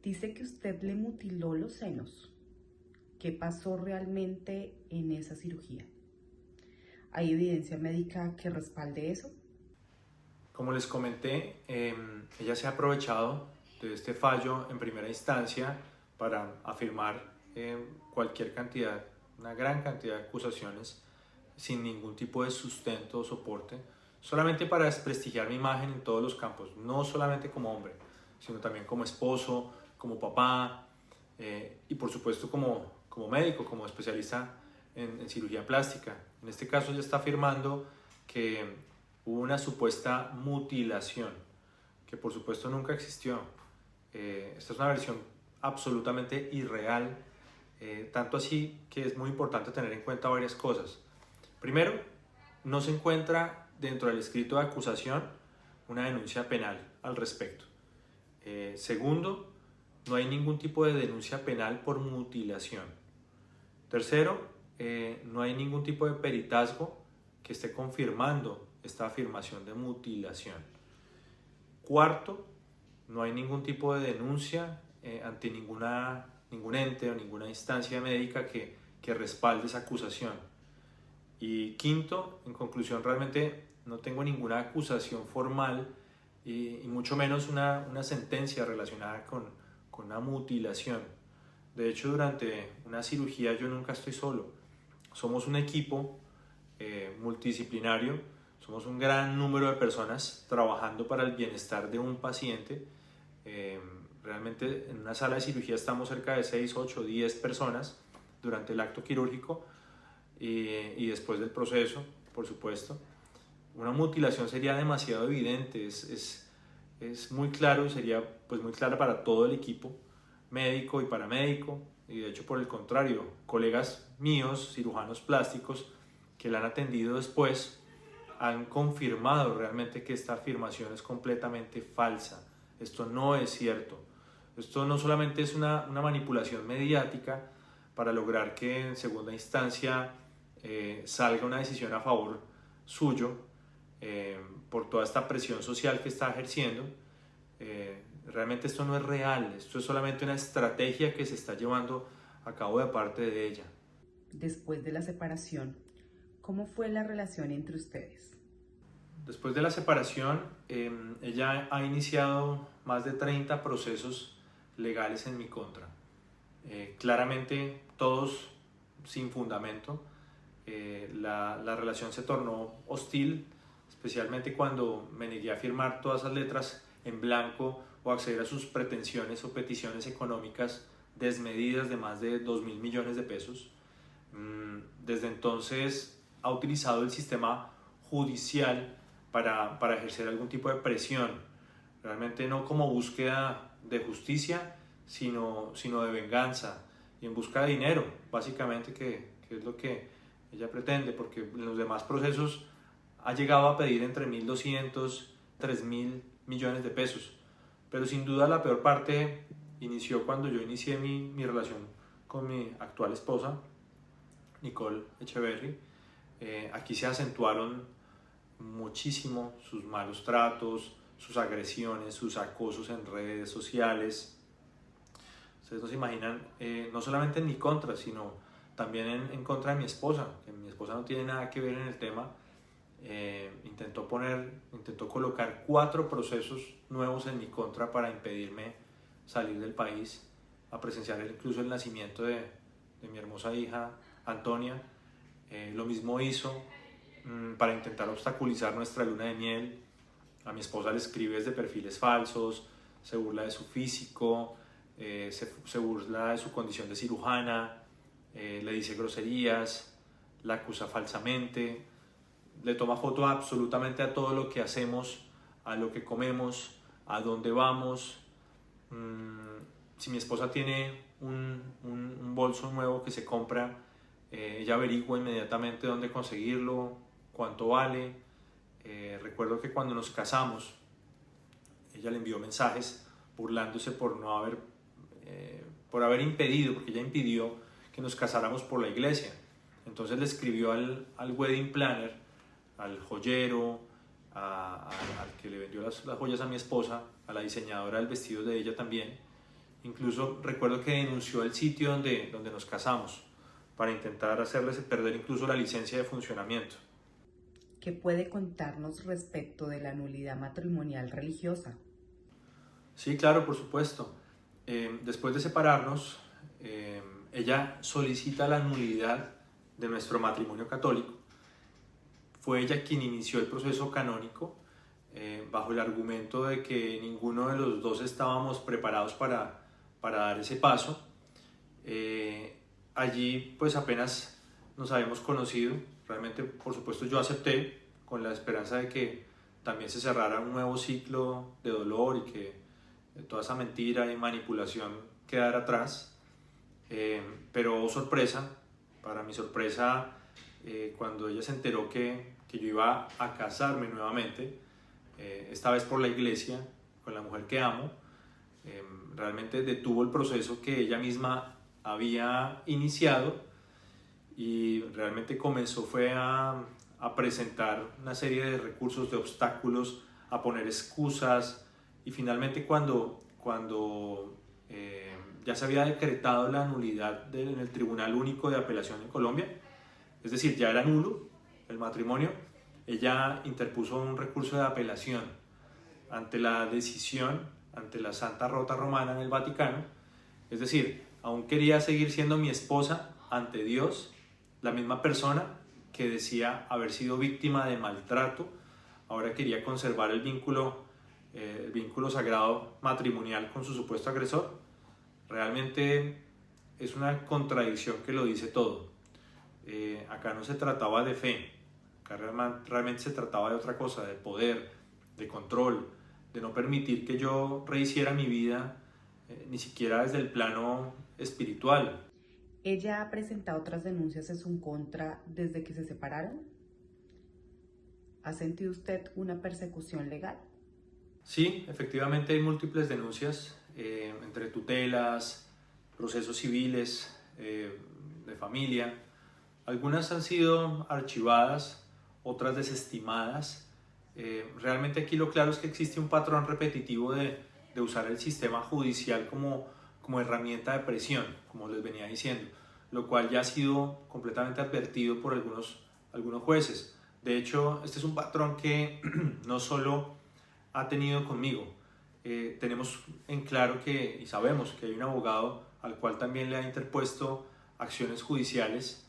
dice que usted le mutiló los senos. ¿Qué pasó realmente en esa cirugía? ¿Hay evidencia médica que respalde eso? Como les comenté, ella se ha aprovechado de este fallo en primera instancia para afirmar cualquier cantidad, una gran cantidad de acusaciones sin ningún tipo de sustento o soporte, solamente para desprestigiar mi imagen en todos los campos, no solamente como hombre, sino también como esposo, como papá y por supuesto como médico, como especialista en cirugía plástica. En este caso ella está afirmando que hubo una supuesta mutilación, que por supuesto nunca existió. Esta es una versión absolutamente irreal, tanto así que es muy importante tener en cuenta varias cosas. Primero, no se encuentra dentro del escrito de acusación una denuncia penal al respecto. Segundo, no hay ningún tipo de denuncia penal por mutilación. Tercero, no hay ningún tipo de peritazgo que esté confirmando esta afirmación de mutilación. Cuarto, no hay ningún tipo de denuncia ante ningún ente o ninguna instancia médica que respalde esa acusación. Y quinto, en conclusión, realmente no tengo ninguna acusación formal y mucho menos una sentencia relacionada con una mutilación. De hecho, durante una cirugía yo nunca estoy solo. Somos un equipo multidisciplinario, somos un gran número de personas trabajando para el bienestar de un paciente. Realmente en una sala de cirugía estamos cerca de 6, 8, 10 personas durante el acto quirúrgico y después del proceso, por supuesto. Una mutilación sería demasiado evidente, es muy claro y sería pues muy clara para todo el equipo médico y paramédico, y de hecho por el contrario, colegas míos, cirujanos plásticos que la han atendido después han confirmado realmente que esta afirmación es completamente falsa. Esto no es cierto. Esto no solamente es una manipulación mediática para lograr que en segunda instancia salga una decisión a favor suyo por toda esta presión social que está ejerciendo. Realmente esto no es real, esto es solamente una estrategia que se está llevando a cabo de parte de ella. Después de la separación, ¿cómo fue la relación entre ustedes? Después de la separación, ella ha iniciado más de 30 procesos legales en mi contra. Claramente todos sin fundamento. La relación se tornó hostil, especialmente cuando me negué a firmar todas esas letras en blanco o acceder a sus pretensiones o peticiones económicas desmedidas de más de 2.000 millones de pesos. Desde entonces ha utilizado el sistema judicial para ejercer algún tipo de presión, realmente no como búsqueda de justicia, sino de venganza y en busca de dinero, básicamente, que es lo que ella pretende, porque en los demás procesos ha llegado a pedir entre 1.200 y 3.000 millones de pesos. Pero sin duda la peor parte inició cuando yo inicié mi relación con mi actual esposa, Nicole Echeverry. Aquí se acentuaron muchísimo sus malos tratos, sus agresiones, sus acosos en redes sociales. Ustedes no se imaginan, no solamente en mi contra, sino también en contra de mi esposa, que mi esposa no tiene nada que ver en el tema. Intentó colocar 4 procesos nuevos en mi contra para impedirme salir del país, a presenciar incluso el nacimiento de mi hermosa hija Antonia. Lo mismo hizo para intentar obstaculizar nuestra luna de miel. A mi esposa le escribe desde perfiles falsos, se burla de su físico, se burla de su condición de cirujana, le dice groserías, la acusa falsamente, le toma foto absolutamente a todo lo que hacemos, a lo que comemos, a dónde vamos. Si mi esposa tiene un bolso nuevo que se compra, ella averigua inmediatamente dónde conseguirlo, cuánto vale. Recuerdo que cuando nos casamos, ella le envió mensajes burlándose por haber impedido, porque ella impidió que nos casáramos por la iglesia. Entonces le escribió al wedding planner, al joyero, al que le vendió las joyas a mi esposa, a la diseñadora del vestido de ella también. Incluso recuerdo que denunció el sitio donde nos casamos para intentar hacerles perder incluso la licencia de funcionamiento. ¿Qué puede contarnos respecto de la nulidad matrimonial religiosa? Sí, claro, por supuesto. Después de separarnos, ella solicita la nulidad de nuestro matrimonio católico. Fue ella quien inició el proceso canónico bajo el argumento de que ninguno de los dos estábamos preparados para dar ese paso. Allí pues apenas nos habíamos conocido. Realmente, por supuesto, yo acepté con la esperanza de que también se cerrara un nuevo ciclo de dolor y que toda esa mentira y manipulación quedara atrás. Pero sorpresa, para mi sorpresa, cuando ella se enteró que yo iba a casarme nuevamente, esta vez por la iglesia, con la mujer que amo, realmente detuvo el proceso que ella misma había iniciado y realmente comenzó fue a presentar una serie de recursos, de obstáculos, a poner excusas, y finalmente cuando ya se había decretado la nulidad en el Tribunal Único de Apelación en Colombia, es decir, ya era nulo el matrimonio, ella interpuso un recurso de apelación ante la decisión, ante la Santa Rota Romana en el Vaticano. Es decir, aún quería seguir siendo mi esposa ante Dios, la misma persona que decía haber sido víctima de maltrato, ahora quería conservar el vínculo sagrado matrimonial con su supuesto agresor. Realmente es una contradicción que lo dice todo. Acá no se trataba de fe, acá realmente se trataba de otra cosa, de poder, de control, de no permitir que yo rehiciera mi vida, ni siquiera desde el plano espiritual. ¿Ella ha presentado otras denuncias en su contra desde que se separaron? ¿Ha sentido usted una persecución legal? Sí, efectivamente hay múltiples denuncias entre tutelas, procesos civiles, de familia. Algunas han sido archivadas, otras desestimadas. Realmente aquí lo claro es que existe un patrón repetitivo de usar el sistema judicial como herramienta de presión, como les venía diciendo, lo cual ya ha sido completamente advertido por algunos jueces. De hecho, este es un patrón que no solo ha tenido conmigo. Tenemos en claro y sabemos que hay un abogado al cual también le ha interpuesto acciones judiciales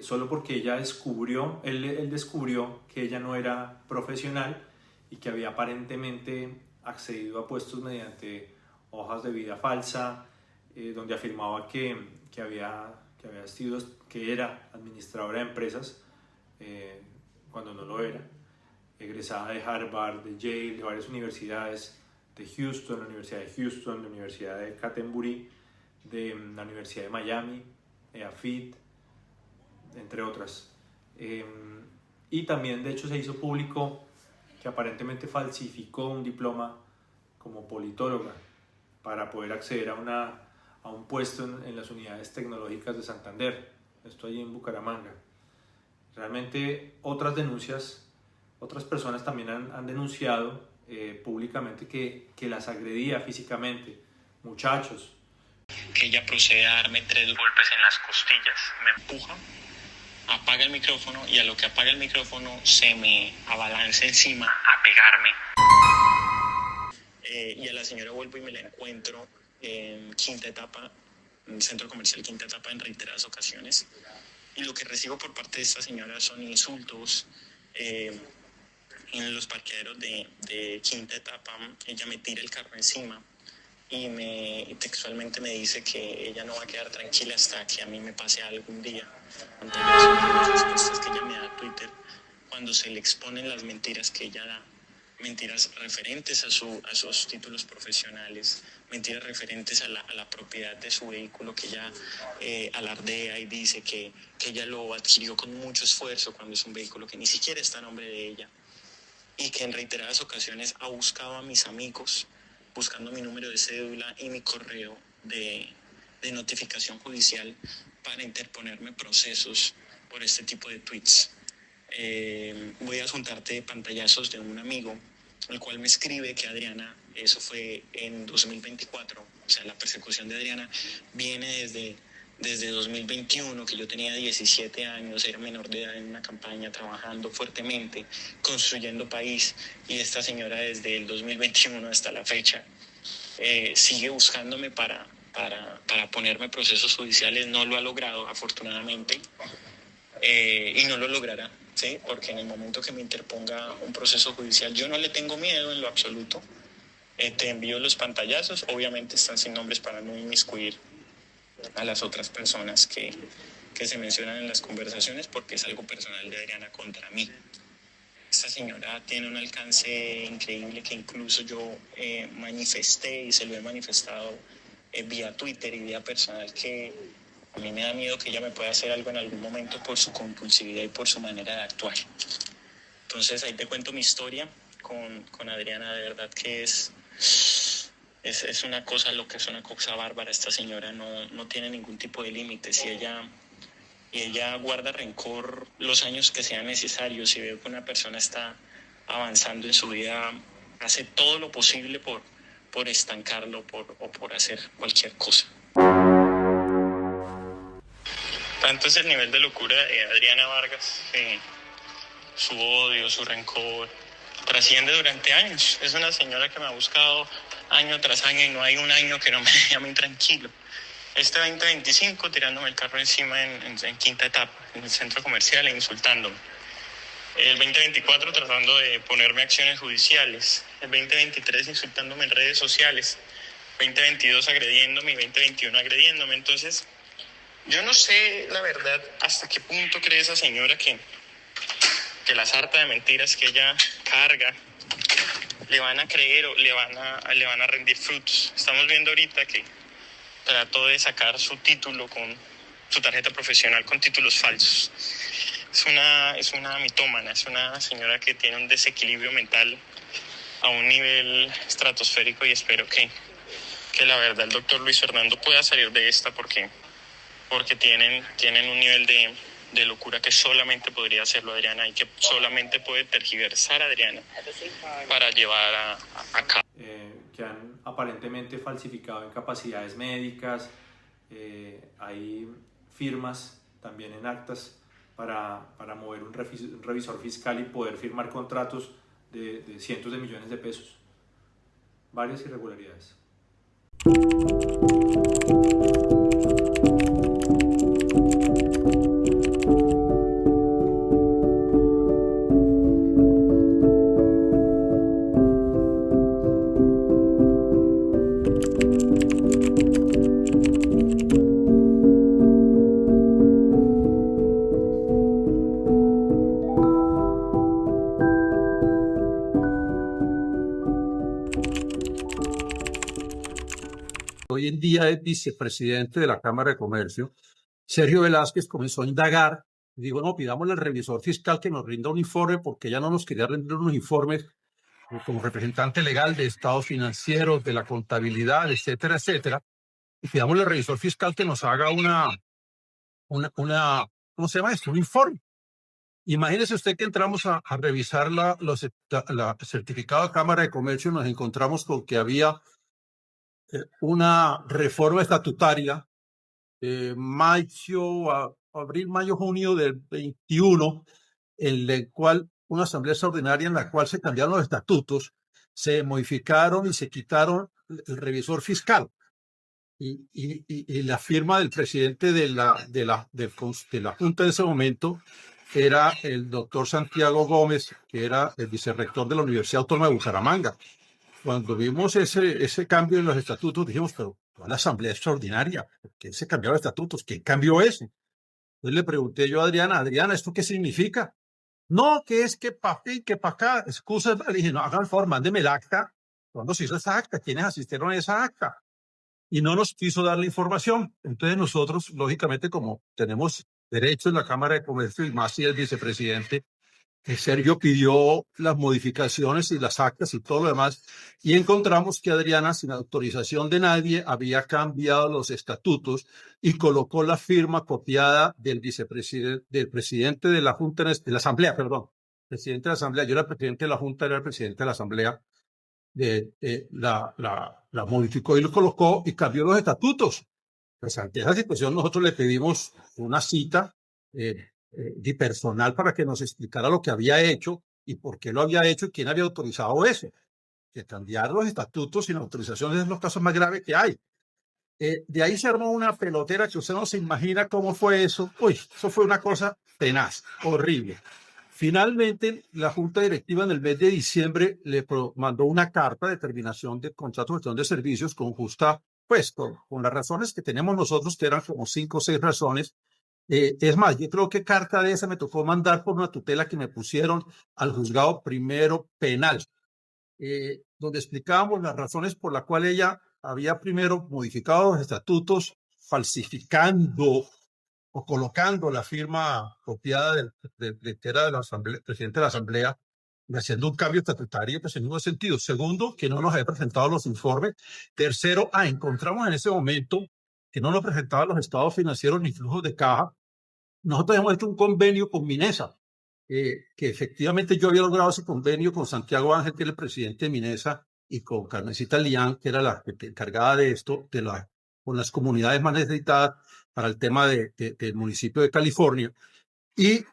solo porque él descubrió que ella no era profesional y que había aparentemente accedido a puestos mediante hojas de vida falsa, donde afirmaba que era administradora de empresas cuando no lo era, egresada de Harvard, de Yale, de varias universidades, de Houston, la Universidad de Houston, la Universidad de Canterbury, de la Universidad de Miami, EAFIT, entre otras. Y también, de hecho, se hizo público que aparentemente falsificó un diploma como politóloga. para poder acceder a un puesto en las unidades tecnológicas de Santander. Esto allí en Bucaramanga. Realmente otras denuncias, otras personas también han denunciado públicamente que las agredía físicamente, muchachos. Que ella procede a darme 3 golpes en las costillas, me empuja, apaga el micrófono y a lo que apaga el micrófono se me abalanza encima a pegarme. Y a la señora vuelvo y me la encuentro en Quinta Etapa, en el centro comercial Quinta Etapa, en reiteradas ocasiones. Y lo que recibo por parte de esta señora son insultos. En los parqueaderos de Quinta Etapa, ella me tira el carro encima y textualmente me dice que ella no va a quedar tranquila hasta que a mí me pase algún día. Las respuestas que ella me da a Twitter cuando se le exponen las mentiras que ella da, mentiras referentes a sus títulos profesionales, mentiras referentes a la propiedad de su vehículo que ella alardea y dice que ella lo adquirió con mucho esfuerzo cuando es un vehículo que ni siquiera está a nombre de ella, y que en reiteradas ocasiones ha buscado a mis amigos buscando mi número de cédula y mi correo de notificación judicial para interponerme procesos por este tipo de tweets. Voy a juntarte pantallazos de un amigo, el cual me escribe que Adriana, eso fue en 2024, o sea, la persecución de Adriana viene desde 2021, que yo tenía 17 años, era menor de edad en una campaña, trabajando fuertemente, construyendo país, y esta señora desde el 2021 hasta la fecha sigue buscándome para ponerme procesos judiciales. No lo ha logrado, afortunadamente, y no lo logrará, ¿sí? Porque en el momento que me interponga un proceso judicial, yo no le tengo miedo en lo absoluto. Te envío los pantallazos, obviamente están sin nombres para no inmiscuir a las otras personas que se mencionan en las conversaciones, porque es algo personal de Adriana contra mí. Esta señora tiene un alcance increíble que incluso yo manifesté y se lo he manifestado vía Twitter y vía personal, que a mí me da miedo que ella me pueda hacer algo en algún momento por su compulsividad y por su manera de actuar. Entonces ahí te cuento mi historia con Adriana. De verdad que es una cosa loca, es una cosa bárbara. Esta señora no tiene ningún tipo de límites, y ella guarda rencor los años que sean necesarios. Si veo que una persona está avanzando en su vida, hace todo lo posible por estancarlo o por hacer cualquier cosa. Tanto es el nivel de locura de Adriana Vargas, su odio, su rencor, trasciende durante años. Es una señora que me ha buscado año tras año y no hay un año que no me deje a mí tranquilo. Este 2025 tirándome el carro encima en Quinta Etapa, en el centro comercial, e insultándome. El 2024 tratando de ponerme acciones judiciales. El 2023 insultándome en redes sociales. 2022 agrediéndome y 2021 agrediéndome. Entonces, yo no sé la verdad hasta qué punto cree esa señora que la sarta de mentiras que ella carga le van a creer o le van a rendir frutos. Estamos viendo ahorita que trató de sacar su título con su tarjeta profesional con títulos falsos. Es una mitómana, es una señora que tiene un desequilibrio mental a un nivel estratosférico, y espero que la verdad el doctor Luis Fernando pueda salir de esta, porque tienen un nivel de locura que solamente podría hacerlo Adriana, y que solamente puede tergiversar a Adriana para llevar a cabo. Que han aparentemente falsificado incapacidades médicas, hay firmas también en actas para mover un revisor fiscal y poder firmar contratos de cientos de millones de pesos. Varias irregularidades. Hoy en día es vicepresidente de la Cámara de Comercio, Sergio Velázquez, comenzó a indagar. Digo, no, pidámosle al revisor fiscal que nos rinda un informe, porque ya no nos quería rendir unos informes como representante legal de estados financieros, de la contabilidad, etcétera, etcétera, y pidamos al revisor fiscal que nos haga ¿cómo se llama esto? Un informe. Imagínese usted que entramos a revisar la certificado de Cámara de Comercio y nos encontramos con que había una reforma estatutaria abril, mayo, junio del 21, en la cual una asamblea extraordinaria en la cual se cambiaron los estatutos, se modificaron y se quitaron el revisor fiscal. Y la firma del presidente de la Junta en ese momento era el doctor Santiago Gómez, que era el vicerrector de la Universidad Autónoma de Bucaramanga. Cuando vimos ese cambio en los estatutos, dijimos, pero la asamblea extraordinaria, ¿por qué se cambiaron los estatutos? ¿Qué cambio es? Entonces le pregunté yo a Adriana, ¿esto qué significa? No, que es que para aquí, que para acá, excusas. Le dije, no, hagan favor, mándeme el acta. ¿Cuándo se hizo esa acta? ¿Quiénes asistieron a esa acta? Y no nos quiso dar la información. Entonces nosotros, lógicamente, como tenemos derecho en la Cámara de Comercio y más si el vicepresidente, Sergio pidió las modificaciones y las actas y todo lo demás, y encontramos que Adriana, sin autorización de nadie, había cambiado los estatutos y colocó la firma copiada del vicepresidente, del presidente de la Junta, de la Asamblea, perdón, presidente de la Asamblea. Yo era presidente de la Junta, era el presidente de la Asamblea. La modificó y lo colocó y cambió los estatutos. Pues ante esa situación nosotros le pedimos una cita de personal para que nos explicara lo que había hecho y por qué lo había hecho y quién había autorizado eso. Que cambiar los estatutos sin autorización es los casos más graves que hay. De ahí se armó una pelotera que usted no se imagina cómo fue eso. Uy, eso fue una cosa tenaz, horrible. Finalmente, la Junta Directiva en el mes de diciembre le mandó una carta de terminación de contrato de gestión de servicios con justa, pues con las razones que tenemos nosotros, que eran como 5 o 6 razones. Es más, yo creo que carta de esa me tocó mandar por una tutela que me pusieron al juzgado primero penal, donde explicábamos las razones por las cuales ella había primero modificado los estatutos, falsificando o colocando la firma copiada del que era presidente de la Asamblea, y haciendo un cambio estatutario pues, en ningún sentido. Segundo, que no nos había presentado los informes. Tercero, encontramos en ese momento que no nos presentaban los estados financieros ni flujos de caja. Nosotros hemos hecho un convenio con Minesa, que efectivamente yo había logrado ese convenio con Santiago Ángel, que era el presidente de Minesa, y con Carmencita Lián, que era la encargada de esto, con las comunidades más necesitadas para el tema del municipio de California. Y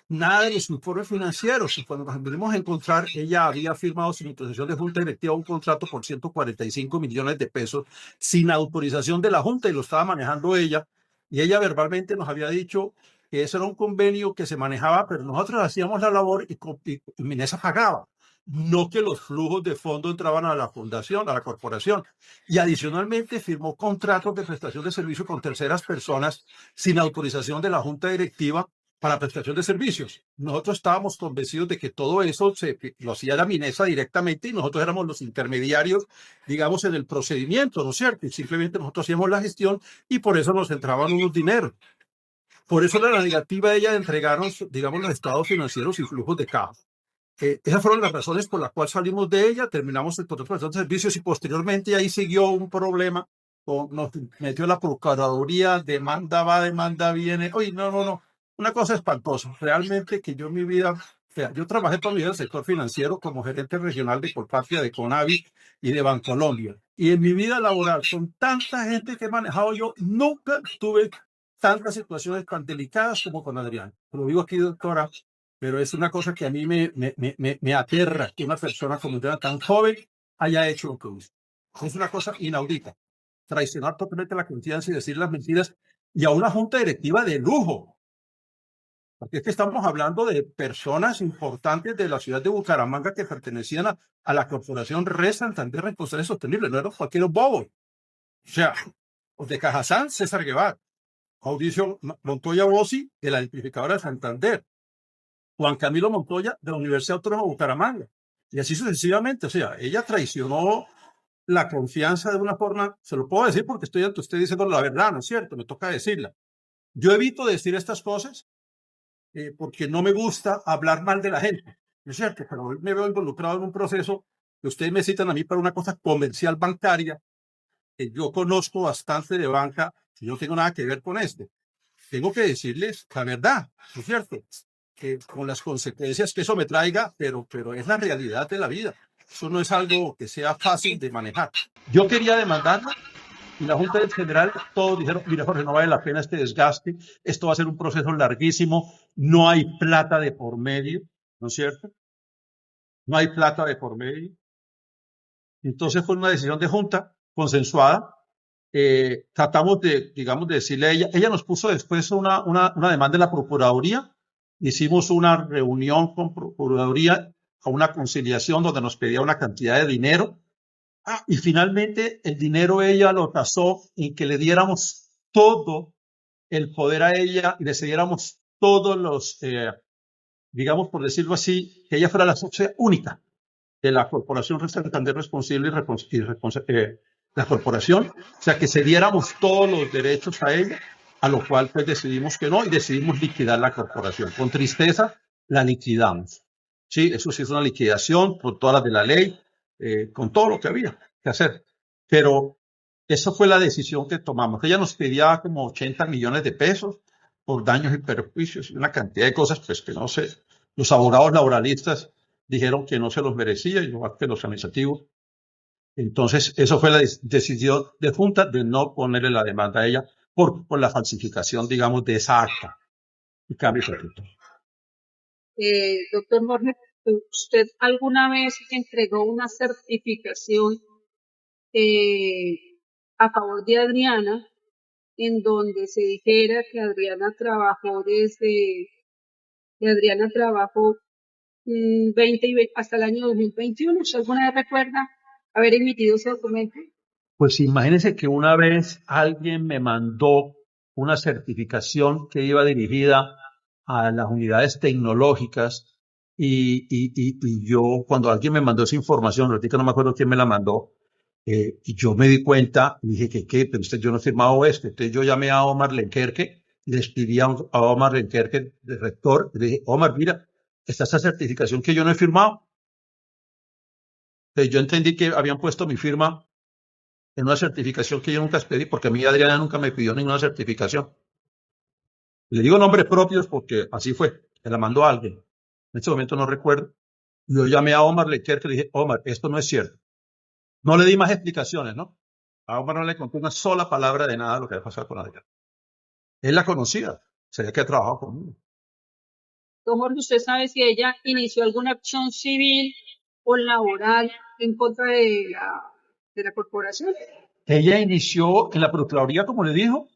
nada de los informes financieros. Y cuando nos volvimos a encontrar, ella había firmado sin autorización de Junta Directiva un contrato por 145 millones de pesos sin autorización de la Junta y lo estaba manejando ella. Y ella verbalmente nos había dicho que ese era un convenio que se manejaba, pero nosotros hacíamos la labor y Minesa pagaba. No que los flujos de fondo entraban a la fundación, a la corporación. Y adicionalmente firmó contratos de prestación de servicio con terceras personas sin autorización de la Junta Directiva para prestación de servicios. Nosotros estábamos convencidos de que todo eso lo hacía la Minesa directamente y nosotros éramos los intermediarios, digamos, en el procedimiento, ¿no es cierto? Y simplemente nosotros hacíamos la gestión y por eso nos entraban unos dineros. Por eso era la negativa de ella de entregarnos, digamos, los estados financieros y flujos de caja. Esas fueron las razones por las cuales salimos de ella, terminamos el contrato de servicios y posteriormente ahí siguió un problema, nos metió la Procuraduría, demanda va, demanda viene. Oye, no, una cosa espantosa. Realmente que yo en mi vida, o sea, yo trabajé toda mi vida en el sector financiero como gerente regional de Colpatria, de Conavi y de Bancolombia. Y en mi vida laboral, con tanta gente que he manejado yo, nunca tuve tantas situaciones tan delicadas como con Adrián. Lo digo aquí, doctora, pero es una cosa que a mí me aterra que una persona como Adriana tan joven haya hecho lo que hizo. Es una cosa inaudita. Traicionar totalmente la confianza y decir las mentiras y a una junta directiva de lujo. Porque es que estamos hablando de personas importantes de la ciudad de Bucaramanga que pertenecían a la corporación Red Santander Responsable Sostenible, no eran cualquier bobo. O sea, de Cajazán, César Guevara, Mauricio Montoya Bossi, de la electrificadora de Santander, Juan Camilo Montoya, de la Universidad Autónoma de Bucaramanga, y así sucesivamente. O sea, ella traicionó la confianza de una forma, se lo puedo decir porque estoy ante usted diciendo la verdad, ¿no es cierto? Me toca decirla. Yo evito decir estas cosas porque no me gusta hablar mal de la gente. ¿no es cierto? Pero hoy me veo involucrado en un proceso que ustedes me citan a mí para una cosa comercial bancaria, que yo conozco bastante de banca, y yo no tengo nada que ver con esto. Tengo que decirles la verdad, ¿no es cierto? Que con las consecuencias que eso me traiga, pero es la realidad de la vida. Eso no es algo que sea fácil de manejar. Yo quería demandarla y la Junta del General, todos dijeron, mira Jorge, no vale la pena este desgaste, esto va a ser un proceso larguísimo, no hay plata de por medio, ¿no es cierto? No hay plata de por medio. Entonces fue una decisión de Junta consensuada. Tratamos de, digamos, de decirle a ella nos puso después una demanda en la Procuraduría, hicimos una reunión con Procuraduría, a una conciliación donde nos pedía una cantidad de dinero, y finalmente el dinero ella lo tasó en que le diéramos todo el poder a ella y le cediéramos todos los, digamos, por decirlo así, que ella fuera la socia única de la Corporación Santander Responsable la corporación, o sea, que cediéramos todos los derechos a ella, a lo cual pues decidimos que no y decidimos liquidar la corporación. Con tristeza la liquidamos. Sí, eso sí es una liquidación con todas las de la ley, con todo lo que había que hacer. Pero esa fue la decisión que tomamos. Ella nos pedía como 80 millones de pesos por daños y perjuicios y una cantidad de cosas pues que no sé. Los abogados laboralistas dijeron que no se los merecía, igual que los administrativos. Entonces, eso fue la decisión de Junta de no ponerle la demanda a ella por la falsificación, digamos, de esa acta y cambio de estatuto. Doctor Jorge, ¿usted alguna vez entregó una certificación a favor de Adriana en donde se dijera que Adriana trabajó 20 hasta el año 2021? ¿Usted alguna vez recuerda haber emitido ese documento? Pues imagínense que una vez alguien me mandó una certificación que iba dirigida a las unidades tecnológicas y yo, cuando alguien me mandó esa información, ahorita no me acuerdo quién me la mandó, y yo me di cuenta y dije que pero yo no he firmado esto. Entonces yo llamé a Omar Lenkerke, le escribí a Omar Lenkerke, el rector, y le dije, Omar, mira, está esa certificación que yo no he firmado. Entonces yo entendí que habían puesto mi firma en una certificación que yo nunca pedí, porque a mí Adriana nunca me pidió ninguna certificación. Le digo nombres propios porque así fue, me la mandó alguien. En este momento no recuerdo. Yo llamé a Omar Lenkerke y le dije, Omar, esto no es cierto. No le di más explicaciones, ¿no? A Omar no le conté una sola palabra de nada de lo que había pasado con Adriana. Él la conocía, sabía que ha trabajado conmigo. Don Jorge, ¿usted sabe si ella inició alguna acción civil o laboral en contra de la corporación? Ella inició en la Procuraduría, como le dijo,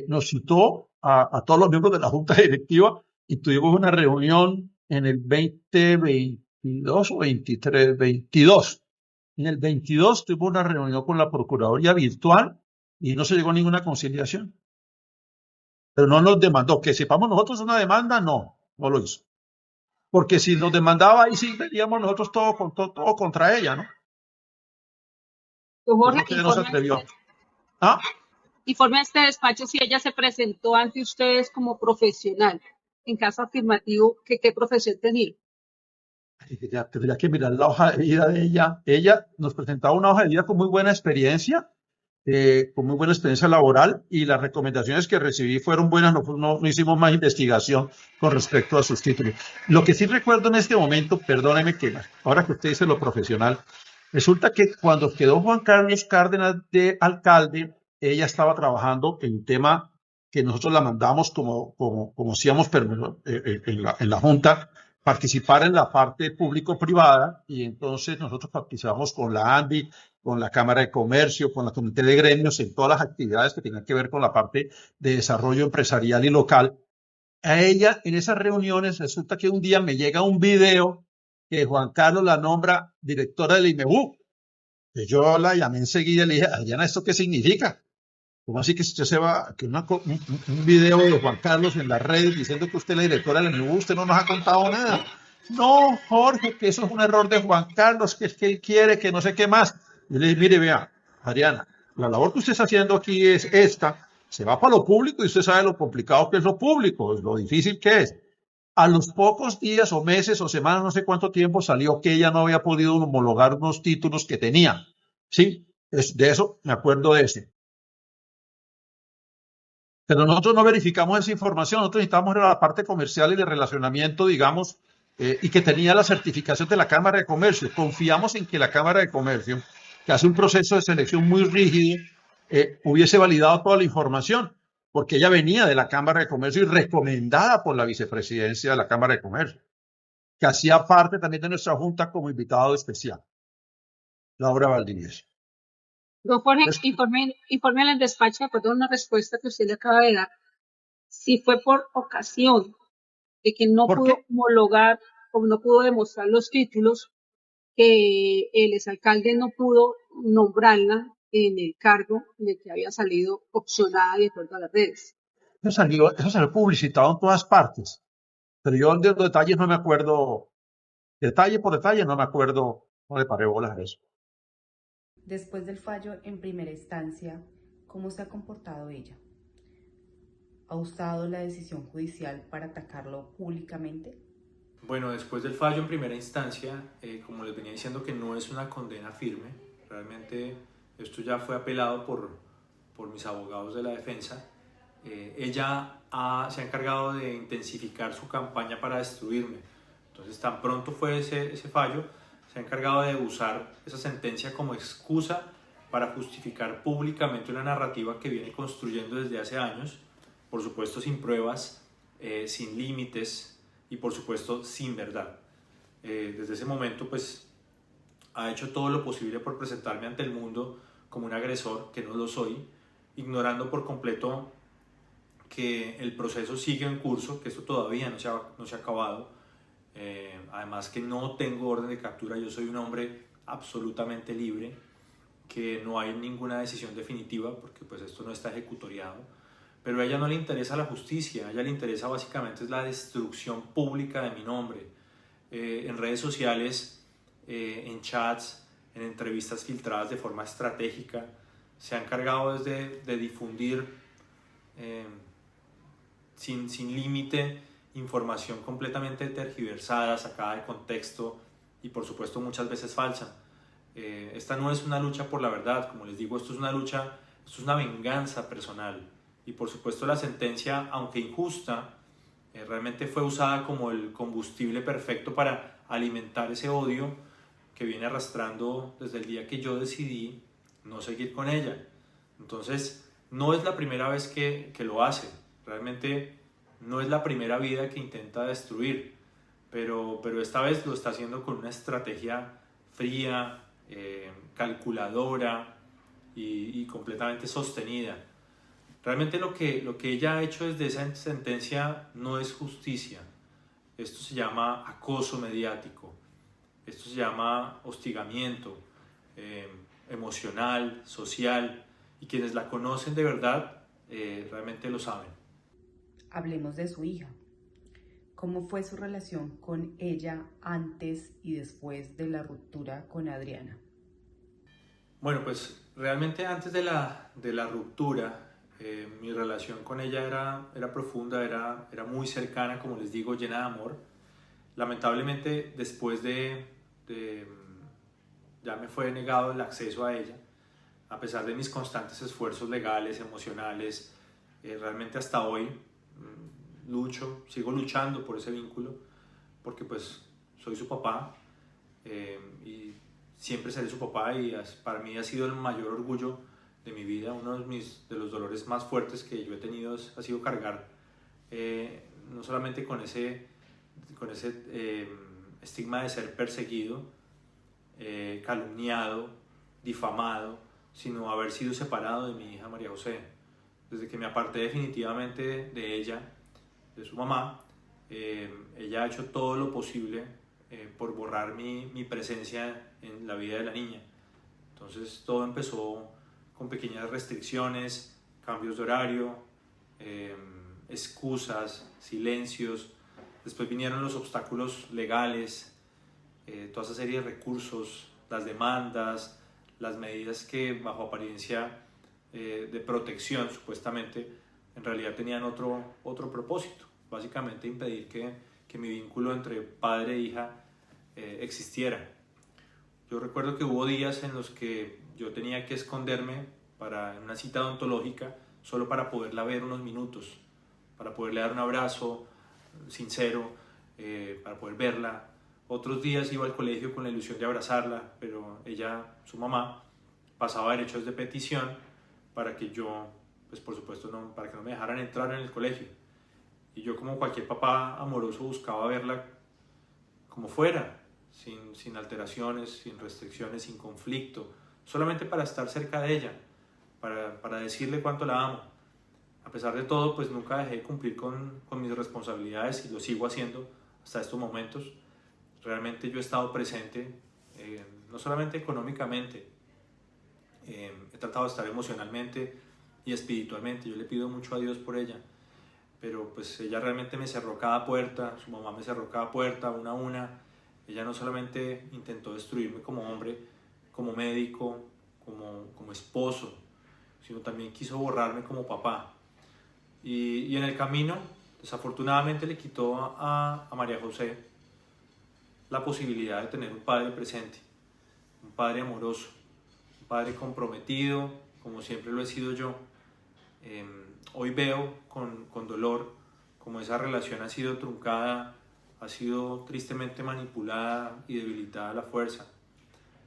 nos citó a todos los miembros de la Junta Directiva y tuvimos una reunión en el 2022 o 23, 22. En el 22 tuvimos una reunión con la Procuraduría virtual y no se llegó a ninguna conciliación. Pero no nos demandó. Que sepamos nosotros una demanda, no lo hizo. Porque si nos demandaba, ahí sí veríamos nosotros todo contra ella, ¿no? Don Jorge, que no se atrevió. Informe a este despacho si ella se presentó ante ustedes como profesional. En caso afirmativo, ¿qué profesión tenía? Tendría que mirar la hoja de vida de ella. Ella nos presentaba una hoja de vida con muy buena experiencia laboral, y las recomendaciones que recibí fueron buenas, no hicimos más investigación con respecto a sus títulos. Lo que sí recuerdo en este momento, perdóneme que ahora que usted dice lo profesional, resulta que cuando quedó Juan Carlos Cárdenas de alcalde, ella estaba trabajando en un tema que nosotros la mandamos como hacíamos en la Junta, participar en la parte público-privada, y entonces nosotros participamos con la ANDI, con la Cámara de Comercio, con la Comité de Gremios, en todas las actividades que tenían que ver con la parte de desarrollo empresarial y local. A ella, en esas reuniones, resulta que un día me llega un video que Juan Carlos la nombra directora del IMEU. Y yo la llamé enseguida y le dije, Adriana, ¿esto qué significa? ¿Cómo así que usted se va, que un video de Juan Carlos en las redes diciendo que usted es la directora del IMEU, usted no nos ha contado nada? No, Jorge, que eso es un error de Juan Carlos, que es que él quiere, que no sé qué más. Y le dije, mire, vea, Adriana, la labor que usted está haciendo aquí es esta, se va para lo público y usted sabe lo complicado que es lo público, lo difícil que es. A los pocos días o meses o semanas, no sé cuánto tiempo, salió que ella no había podido homologar unos títulos que tenía. Sí, de eso me acuerdo de ese. Pero nosotros no verificamos esa información, nosotros necesitamos la parte comercial y de relacionamiento, digamos, y que tenía la certificación de la Cámara de Comercio. Confiamos en que la Cámara de Comercio, que hace un proceso de selección muy rígido, hubiese validado toda la información, porque ella venía de la Cámara de Comercio y recomendada por la vicepresidencia de la Cámara de Comercio, que hacía parte también de nuestra junta como invitado especial, Laura Valdivieso. Don Jorge, informe al despacho de acuerdo a una respuesta que usted le acaba de dar. Si fue por ocasión de que no pudo homologar o no pudo demostrar los títulos, que el exalcalde no pudo nombrarla en el cargo en el que había salido opcionada de acuerdo a las redes. Eso salió publicitado en todas partes, pero yo de los detalles no me acuerdo, detalle por detalle no me acuerdo, no le paré bolas a eso. Después del fallo en primera instancia, ¿cómo se ha comportado ella? ¿Ha usado la decisión judicial para atacarlo públicamente? Bueno, después del fallo en primera instancia, como les venía diciendo, que no es una condena firme, realmente esto ya fue apelado por mis abogados de la defensa. Ella se ha encargado de intensificar su campaña para destruirme. Entonces, tan pronto fue ese fallo, se ha encargado de usar esa sentencia como excusa para justificar públicamente una narrativa que viene construyendo desde hace años, por supuesto sin pruebas, sin límites y por supuesto sin verdad. Desde ese momento pues ha hecho todo lo posible por presentarme ante el mundo como un agresor, que no lo soy, ignorando por completo que el proceso sigue en curso, que esto todavía no se ha acabado. Además que no tengo orden de captura, yo soy un hombre absolutamente libre, que no hay ninguna decisión definitiva porque pues esto no está ejecutoriado, pero a ella no le interesa la justicia, a ella le interesa básicamente es la destrucción pública de mi nombre, en redes sociales, en chats, en entrevistas filtradas de forma estratégica, se ha encargado desde de difundir sin límite información completamente tergiversada, sacada de contexto y por supuesto muchas veces falsa. Esta no es una lucha por la verdad, como les digo, esto es una venganza personal y por supuesto la sentencia, aunque injusta, realmente fue usada como el combustible perfecto para alimentar ese odio que viene arrastrando desde el día que yo decidí no seguir con ella. Entonces no es la primera vez que lo hace, realmente no es la primera vida que intenta destruir, pero esta vez lo está haciendo con una estrategia fría, calculadora y completamente sostenida. Realmente lo que ella ha hecho desde esa sentencia no es justicia. Esto se llama acoso mediático, esto se llama hostigamiento emocional, social, y quienes la conocen de verdad realmente lo saben. Hablemos de su hija. ¿Cómo fue su relación con ella antes y después de la ruptura con Adriana? Bueno, pues realmente antes de la ruptura, mi relación con ella era profunda, era muy cercana, como les digo, llena de amor. Lamentablemente, después ya me fue negado el acceso a ella, a pesar de mis constantes esfuerzos legales, emocionales, realmente hasta hoy sigo luchando por ese vínculo, porque pues soy su papá y siempre seré su papá y para mí ha sido el mayor orgullo de mi vida. Uno de los dolores más fuertes que yo he tenido ha sido cargar no solamente con ese estigma de ser perseguido, calumniado, difamado, sino haber sido separado de mi hija María José. Desde que me aparté definitivamente de ella, de su mamá, ella ha hecho todo lo posible por borrar mi presencia en la vida de la niña. Entonces todo empezó con pequeñas restricciones, cambios de horario, excusas, silencios. Después vinieron los obstáculos legales, toda esa serie de recursos, las demandas, las medidas que bajo apariencia de protección supuestamente en realidad tenían otro propósito, básicamente impedir que que mi vínculo entre padre e hija existiera. Yo recuerdo que hubo días en los que yo tenía que esconderme en una cita odontológica solo para poderla ver unos minutos, para poderle dar un abrazo sincero, para poder verla. Otros días iba al colegio con la ilusión de abrazarla, pero ella, su mamá, pasaba derechos de petición para que yo, pues por supuesto, para que no me dejaran entrar en el colegio. Y yo, como cualquier papá amoroso, buscaba verla como fuera, sin alteraciones, sin restricciones, sin conflicto, solamente para estar cerca de ella, para decirle cuánto la amo. A pesar de todo, pues nunca dejé de cumplir con mis responsabilidades y lo sigo haciendo hasta estos momentos. Realmente yo he estado presente, no solamente económicamente, he tratado de estar emocionalmente y espiritualmente. Yo le pido mucho a Dios por ella, pero pues ella realmente me cerró cada puerta, su mamá me cerró cada puerta una a una. Ella no solamente intentó destruirme como hombre, como médico, como esposo, sino también quiso borrarme como papá. Y en el camino, desafortunadamente, le quitó a María José la posibilidad de tener un padre presente, un padre amoroso, un padre comprometido, como siempre lo he sido yo. Hoy veo con dolor cómo esa relación ha sido truncada, ha sido tristemente manipulada y debilitada a la fuerza.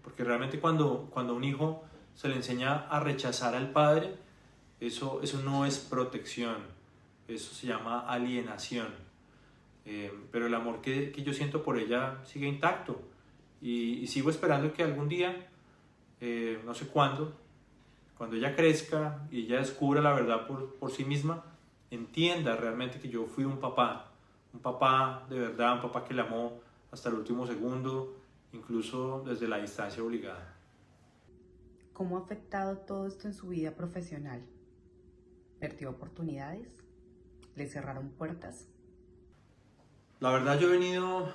Porque realmente cuando a un hijo se le enseña a rechazar al padre, eso no es protección, eso se llama alienación. Pero el amor que yo siento por ella sigue intacto y sigo esperando que algún día, no sé cuándo, cuando ella crezca y ella descubra la verdad por sí misma, entienda realmente que yo fui un papá de verdad, un papá que la amó hasta el último segundo, incluso desde la distancia obligada. ¿Cómo ha afectado todo esto en su vida profesional? ¿Perdió oportunidades? ¿Le cerraron puertas? La verdad, yo he venido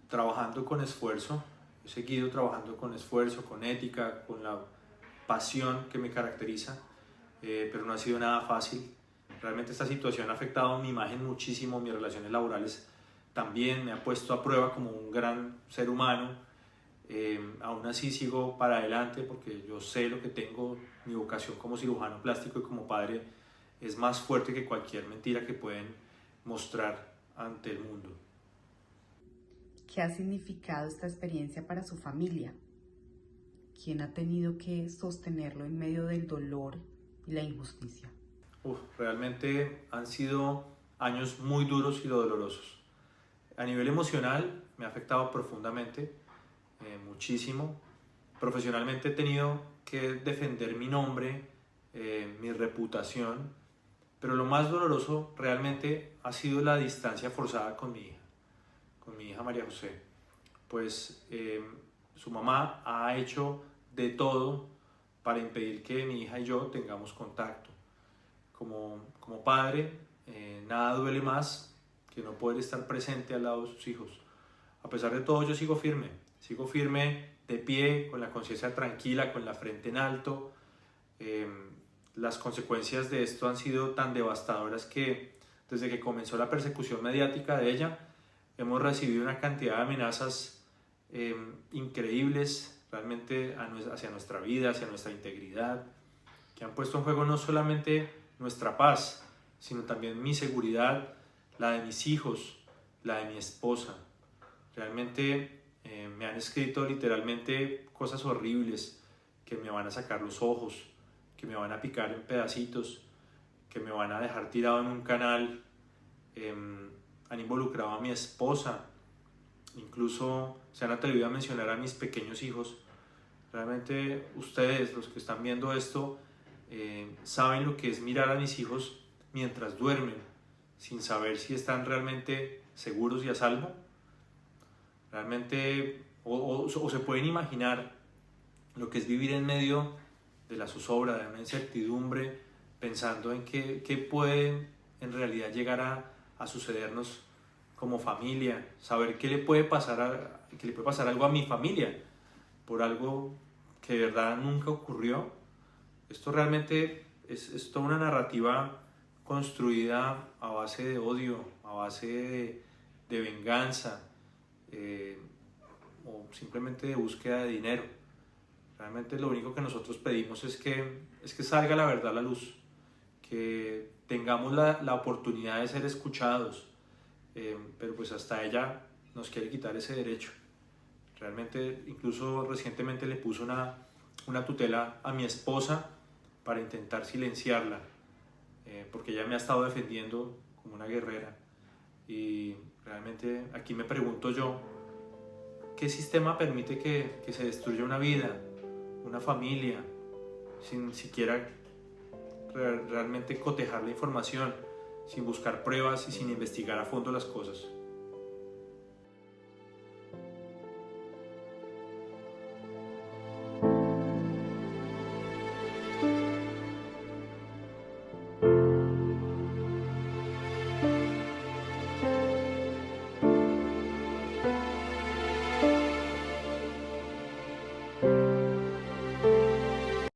trabajando con esfuerzo, he seguido trabajando con esfuerzo, con ética, con la pasión que me caracteriza, pero no ha sido nada fácil. Realmente esta situación ha afectado mi imagen muchísimo, mis relaciones laborales también, me ha puesto a prueba como un gran ser humano. Aún así sigo para adelante porque yo sé lo que tengo, mi vocación como cirujano plástico y como padre es más fuerte que cualquier mentira que pueden mostrar ante el mundo. ¿Qué ha significado esta experiencia para su familia? ¿Quién ha tenido que sostenerlo en medio del dolor y la injusticia? Realmente han sido años muy duros y dolorosos. A nivel emocional me ha afectado profundamente, muchísimo. Profesionalmente he tenido que defender mi nombre, mi reputación, pero lo más doloroso realmente ha sido la distancia forzada con mi hija María José. Pues su mamá ha hecho de todo para impedir que mi hija y yo tengamos contacto. Como padre, nada duele más que no poder estar presente al lado de sus hijos. A pesar de todo, yo sigo firme de pie, con la conciencia tranquila, con la frente en alto. Las consecuencias de esto han sido tan devastadoras que desde que comenzó la persecución mediática de ella, hemos recibido una cantidad de amenazas increíbles realmente hacia nuestra vida, hacia nuestra integridad, que han puesto en juego no solamente nuestra paz, sino también mi seguridad, la de mis hijos, la de mi esposa. Realmente me han escrito literalmente cosas horribles, que me van a sacar los ojos, que me van a picar en pedacitos, que me van a dejar tirado en un canal. Han involucrado a mi esposa, incluso se han atrevido a mencionar a mis pequeños hijos. Realmente ustedes, los que están viendo esto, saben lo que es mirar a mis hijos mientras duermen, sin saber si están realmente seguros y a salvo. Realmente, o se pueden imaginar lo que es vivir en medio de la zozobra, de una incertidumbre, pensando en qué puede en realidad llegar a sucedernos como familia, saber que le puede pasar algo a mi familia por algo que de verdad nunca ocurrió. Esto realmente es toda una narrativa construida a base de odio, a a base de venganza o simplemente de búsqueda de dinero. Realmente lo único que nosotros pedimos es que salga la verdad a la luz, que tengamos la oportunidad de ser escuchados, pero pues hasta ella nos quiere quitar ese derecho. Realmente, incluso recientemente le puso una tutela a mi esposa para intentar silenciarla, porque ella me ha estado defendiendo como una guerrera. Y realmente aquí me pregunto yo, ¿qué sistema permite que se destruya una vida, una familia, sin siquiera realmente cotejar la información, sin buscar pruebas y sin investigar a fondo las cosas?